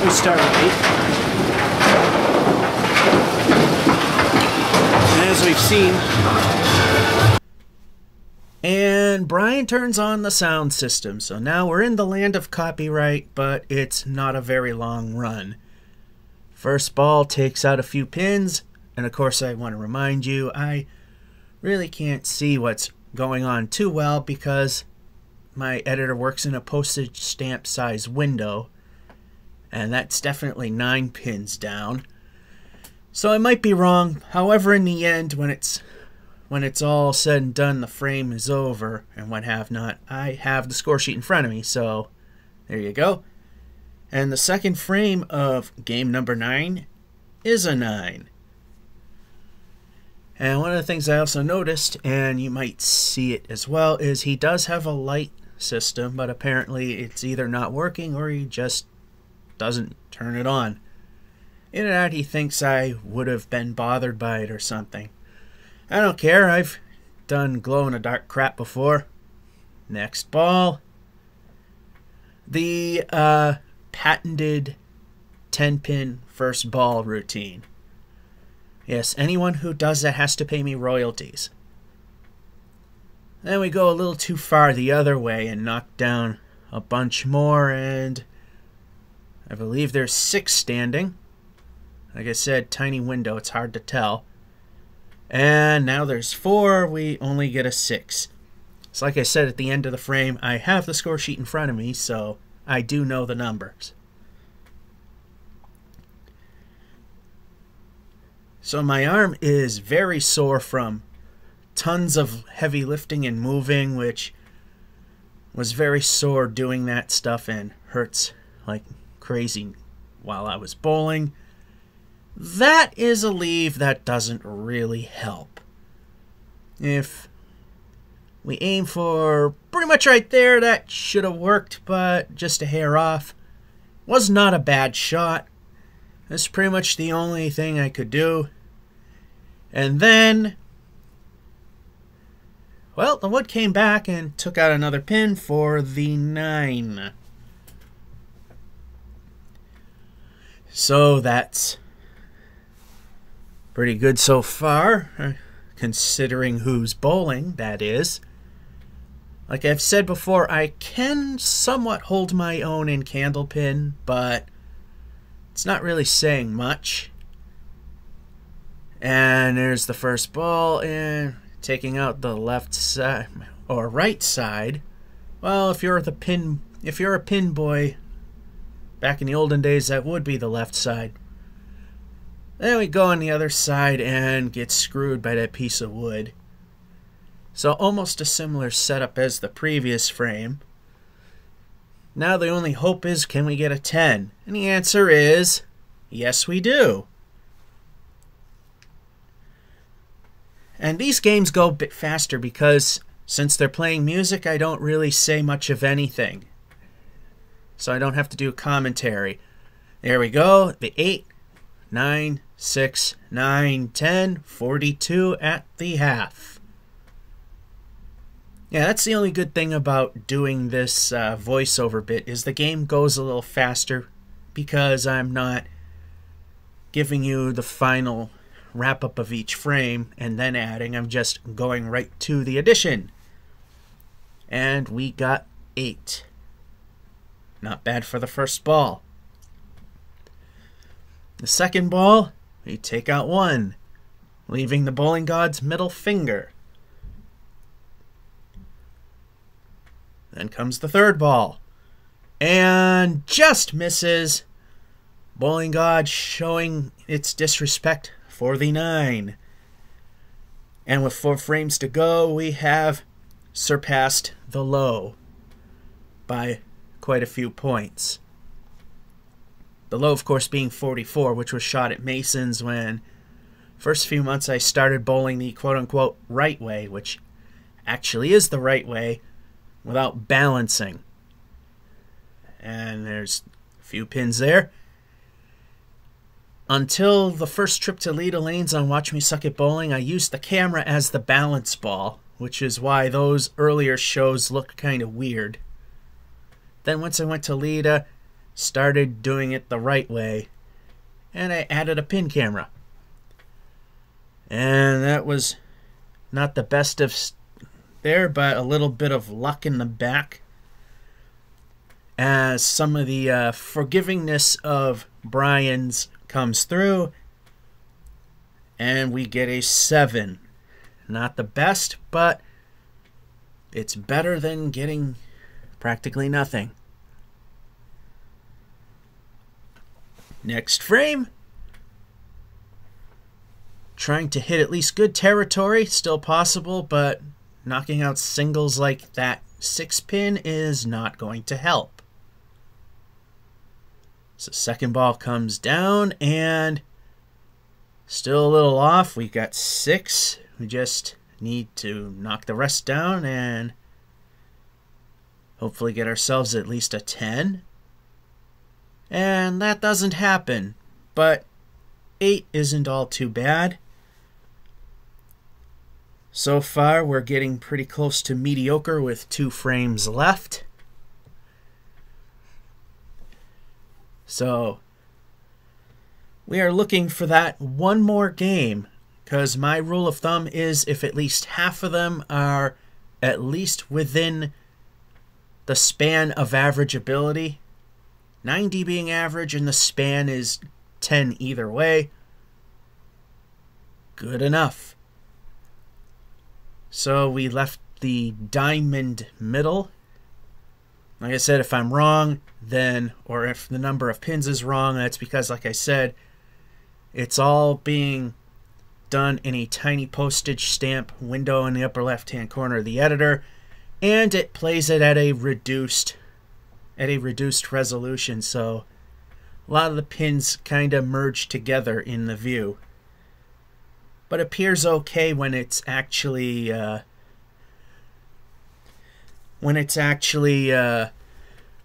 We start with 8. And as we've seen, and Brian turns on the sound system. So now we're in the land of copyright, but it's not a very long run. First ball takes out a few pins, and of course I want to remind you, I really can't see what's going on too well because my editor works in a postage stamp size window, and that's definitely 9 pins down. So I might be wrong. However, in the end, when it's all said and done, the frame is over and what have not, I have the score sheet in front of me, so there you go. And the second frame of game number 9 is a 9. And one of the things I also noticed, and you might see it as well, is he does have a light system, but apparently it's either not working or he just doesn't turn it on. Either that, he thinks I would have been bothered by it or something. I don't care. I've done glow-in-the-dark crap before. Next ball. The patented 10-pin first ball routine. Yes, anyone who does that has to pay me royalties. Then we go a little too far the other way and knock down a bunch more, and I believe there's 6 standing. Like I said, tiny window, it's hard to tell. And now there's 4, we only get a 6. So like I said at the end of the frame, I have the score sheet in front of me, so I do know the numbers. So my arm is very sore from tons of heavy lifting and moving, which was very sore doing that stuff and hurts like crazy while I was bowling. That is a leave that doesn't really help. If we aim for pretty much right there, that should have worked, but just a hair off. Was not a bad shot. That's pretty much the only thing I could do. And then, well, the wood came back and took out another pin for the 9. So that's pretty good so far, considering who's bowling, that is. Like I've said before, I can somewhat hold my own in candlepin, but it's not really saying much. And there's the first ball, and taking out the left side, or right side. Well, if you're a pin boy, back in the olden days, that would be the left side. Then we go on the other side and get screwed by that piece of wood. So almost a similar setup as the previous frame. Now the only hope is, can we get a 10? And the answer is, yes we do. And these games go a bit faster because since they're playing music, I don't really say much of anything. So I don't have to do commentary. There we go, the 8, 9, 6, 9, 10, 42 at the half. Yeah, that's the only good thing about doing this voiceover bit, is the game goes a little faster because I'm not giving you the final wrap-up of each frame and then adding. I'm just going right to the addition. And we got 8. Not bad for the first ball. The second ball, we take out 1, leaving the bowling god's middle finger. Then comes the third ball, and just misses. Bowling god showing its disrespect for the 9. And with 4 frames to go, we have surpassed the low by quite a few points. The low, of course, being 44, which was shot at Mason's when first few months I started bowling the quote-unquote right way, which actually is the right way, without balancing. And there's a few pins there. Until the first trip to Leda Lanes on Watch Me Suck at Bowling, I used the camera as the balance ball, which is why those earlier shows looked kind of weird. Then once I went to Leda, started doing it the right way, and I added a pin camera. And that was not the best of there, but a little bit of luck in the back, as some of the forgivingness of Brian's comes through, and we get a 7. Not the best, but it's better than getting practically nothing. Next frame. Trying to hit at least good territory, still possible, but knocking out singles like that 6-pin is not going to help. So second ball comes down, and still a little off. We got 6. We just need to knock the rest down and hopefully get ourselves at least a 10. And that doesn't happen, but 8 isn't all too bad. So far, we're getting pretty close to mediocre with 2 frames left. So we are looking for that one more game, because my rule of thumb is if at least half of them are at least within the span of average ability, 90 being average and the span is 10 either way, good enough. So we left the diamond middle. Like I said, if I'm wrong, then, or if the number of pins is wrong, that's because, like I said, it's all being done in a tiny postage stamp window in the upper left-hand corner of the editor, and it plays it at a reduced resolution, so a lot of the pins kind of merge together in the view. But appears okay when it's actually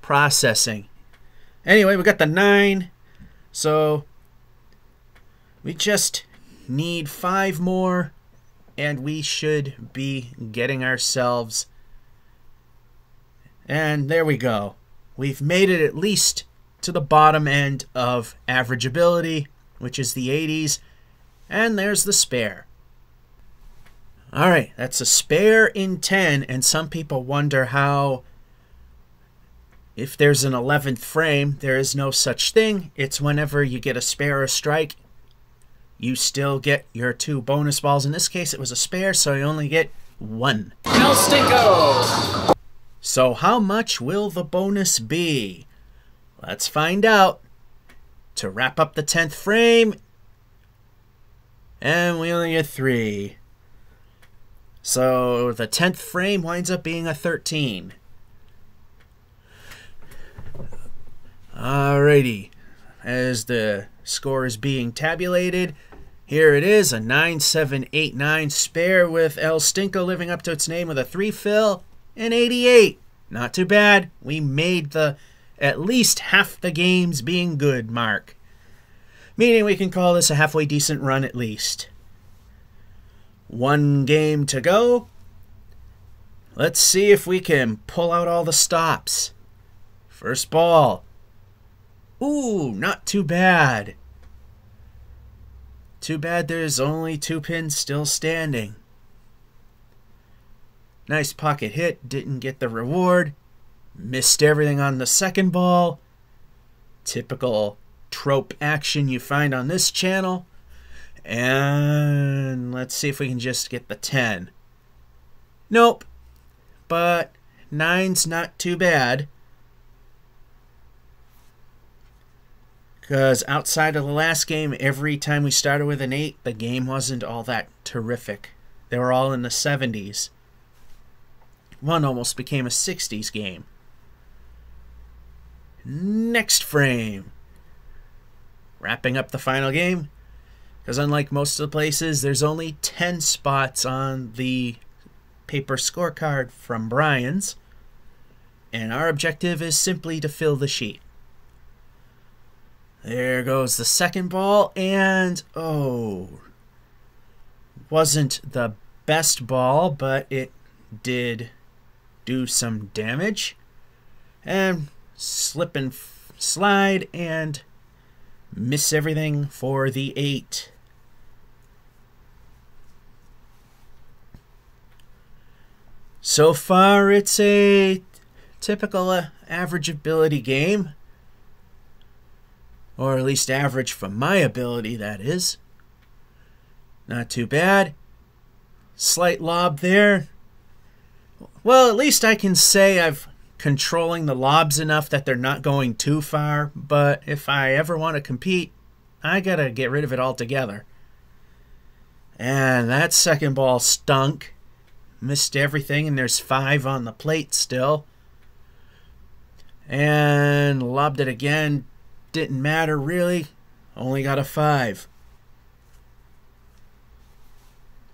processing. Anyway, we got the 9, so we just need 5 more, and we should be getting ourselves. And there we go. We've made it at least to the bottom end of average ability, which is the 80s. And there's the spare. Alright, that's a spare in 10, and some people wonder how, if there's an 11th frame, there is no such thing. It's whenever you get a spare or strike, you still get your 2 bonus balls. In this case, it was a spare, so you only get 1. El Stinko! So how much will the bonus be? Let's find out. To wrap up the 10th frame, and we only get 3. So the 10th frame winds up being a 13. Alrighty. As the score is being tabulated, here it is, a 9789 spare with El Stinko living up to its name with a 3 fill and 88. Not too bad. We made the at least half the games being good mark. Meaning we can call this a halfway decent run at least. 1 game to go. Let's see if we can pull out all the stops. First ball. Ooh, not too bad. Too bad there's only 2 pins still standing. Nice pocket hit, didn't get the reward. Missed everything on the second ball. Typical trope action you find on this channel. And let's see if we can just get the 10. Nope. But 9's not too bad. Because outside of the last game, every time we started with an 8, the game wasn't all that terrific. They were all in the 70s. One almost became a 60s game. Next frame. Wrapping up the final game. Because unlike most of the places, there's only 10 spots on the paper scorecard from Brian's. And our objective is simply to fill the sheet. There goes the second ball, and oh, wasn't the best ball, but it did do some damage. And slip and slide and miss everything for the 8. So far, it's a typical average ability game. Or at least average for my ability, that is. Not too bad. Slight lob there. Well, at least I can say I've controlling the lobs enough that they're not going too far. But if I ever want to compete, I gotta get rid of it altogether. And that second ball stunk. Missed everything, and there's 5 on the plate still. And lobbed it again. Didn't matter, really. Only got a 5.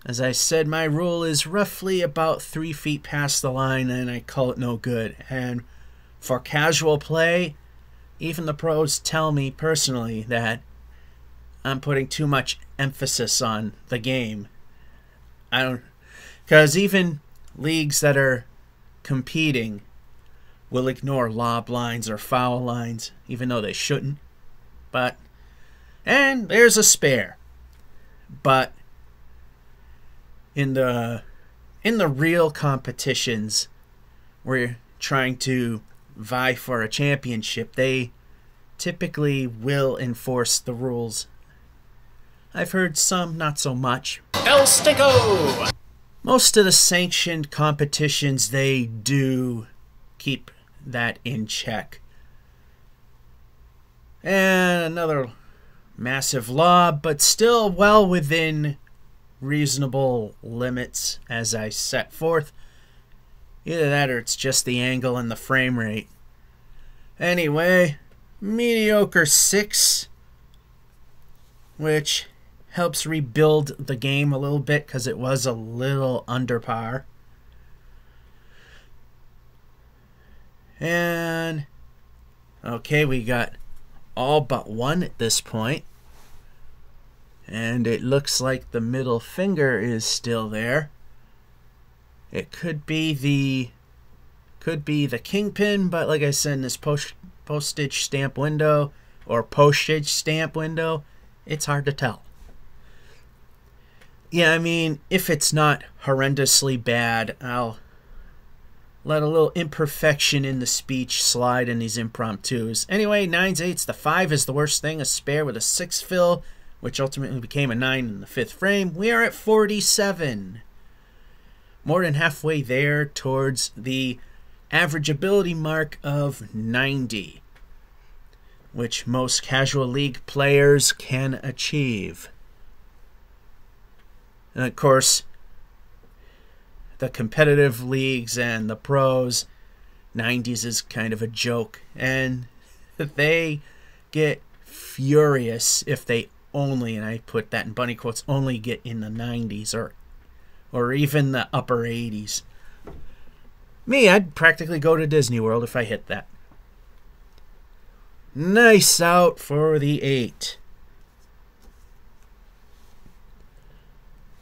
As I said, my rule is roughly about 3 feet past the line, and I call it no good. And for casual play, even the pros tell me personally that I'm putting too much emphasis on the game. Because even leagues that are competing will ignore lob lines or foul lines, even though they shouldn't. And there's a spare. But in the real competitions, we're trying to vie for a championship, they typically will enforce the rules. I've heard some not so much. El Sticko! Most of the sanctioned competitions, they do keep that in check. And another massive lob, but still well within reasonable limits as I set forth. Either that or it's just the angle and the frame rate. Anyway, mediocre 6, which helps rebuild the game a little bit because it was a little under par. And okay, we got all but 1 at this point. And it looks like the middle finger is still there. It could be the kingpin, but like I said, in this postage stamp window, it's hard to tell. Yeah, I mean, if it's not horrendously bad, I'll let a little imperfection in the speech slide in these impromptus. Anyway, 9s, 8s, the 5 is the worst thing. A spare with a 6 fill, which ultimately became a 9 in the 5th frame. We are at 47. More than halfway there towards the average ability mark of 90, which most casual league players can achieve. And of course, the competitive leagues and the pros, 90s is kind of a joke. And they get furious if they only, and I put that in bunny quotes, only get in the 90s or even the upper 80s. Me, I'd practically go to Disney World if I hit that. Nice out for the 8.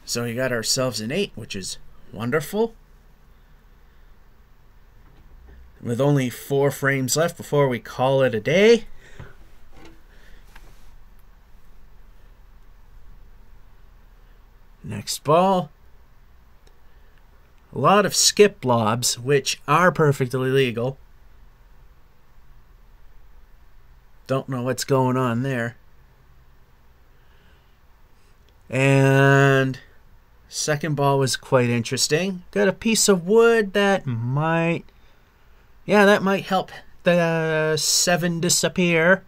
So we got ourselves an 8, which is wonderful. With only 4 frames left before we call it a day. Next ball. A lot of skip lobs, which are perfectly legal. Don't know what's going on there. And second ball was quite interesting. Got a piece of wood that might help the 7 disappear.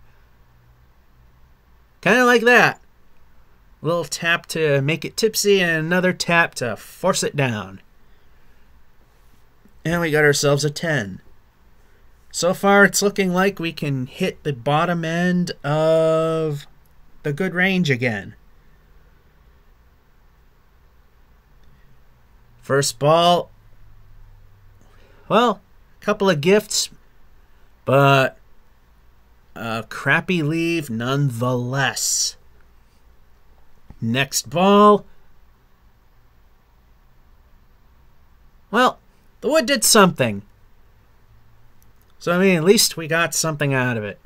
Kind of like that. A little tap to make it tipsy and another tap to force it down. And we got ourselves a 10. So far, it's looking like we can hit the bottom end of the good range again. First ball, well, a couple of gifts, but a crappy leave nonetheless. Next ball, well, the wood did something. So, I mean, at least we got something out of it.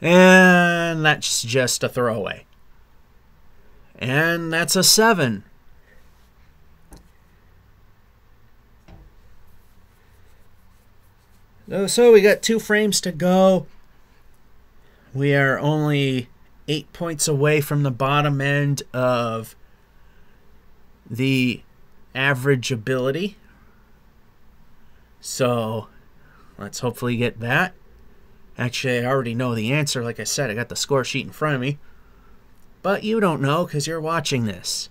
And that's just a throwaway. And that's a 7. So we got 2 frames to go. We are only 8 points away from the bottom end of the average ability. So let's hopefully get that. Actually, I already know the answer. Like I said, I got the score sheet in front of me. But you don't know because you're watching this.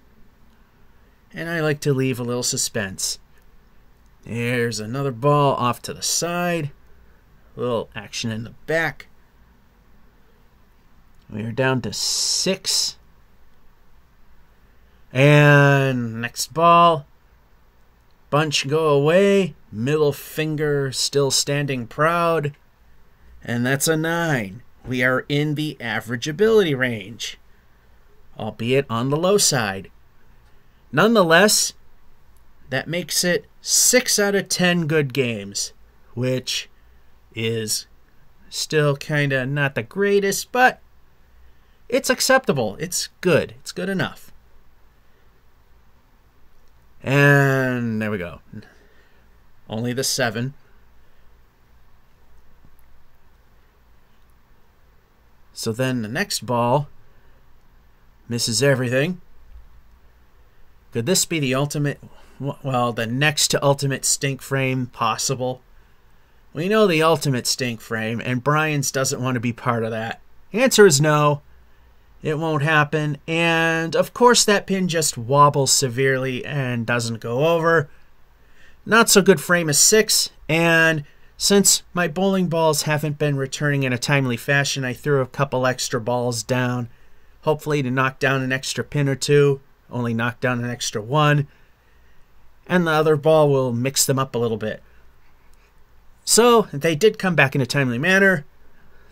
And I like to leave a little suspense. There's another ball off to the side. A little action in the back. We are down to 6. And next ball. Bunch go away. Middle finger still standing proud. And that's a 9. We are in the average ability range, albeit on the low side. Nonetheless, that makes it 6 out of 10 good games, which is still kind of not the greatest, but it's acceptable. It's good. It's good enough. And there we go. Only the 7. So then the next ball misses everything. Could this be the ultimate, well, the next to ultimate stink frame possible? We know the ultimate stink frame, and Brian's doesn't want to be part of that. Answer is no. It won't happen. And, of course, that pin just wobbles severely and doesn't go over. Not so good frame is 6. And since my bowling balls haven't been returning in a timely fashion, I threw a couple extra balls down, hopefully to knock down an extra pin or 2. Only knock down an extra 1. And the other ball will mix them up a little bit. So they did come back in a timely manner.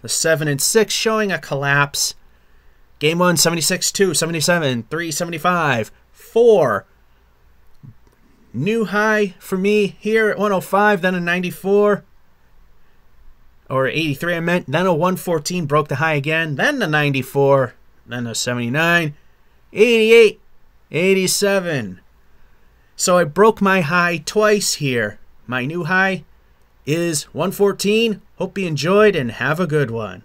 The 7 and 6 showing a collapse. Game 1, 76, 2, 77, 3, 75, 4. New high for me here at 105, then a 94. Or 83, I meant. Then a 114 broke the high again. Then the 94. Then a 79. 88. 87. So I broke my high twice here. My new high is 114. Hope you enjoyed and have a good one.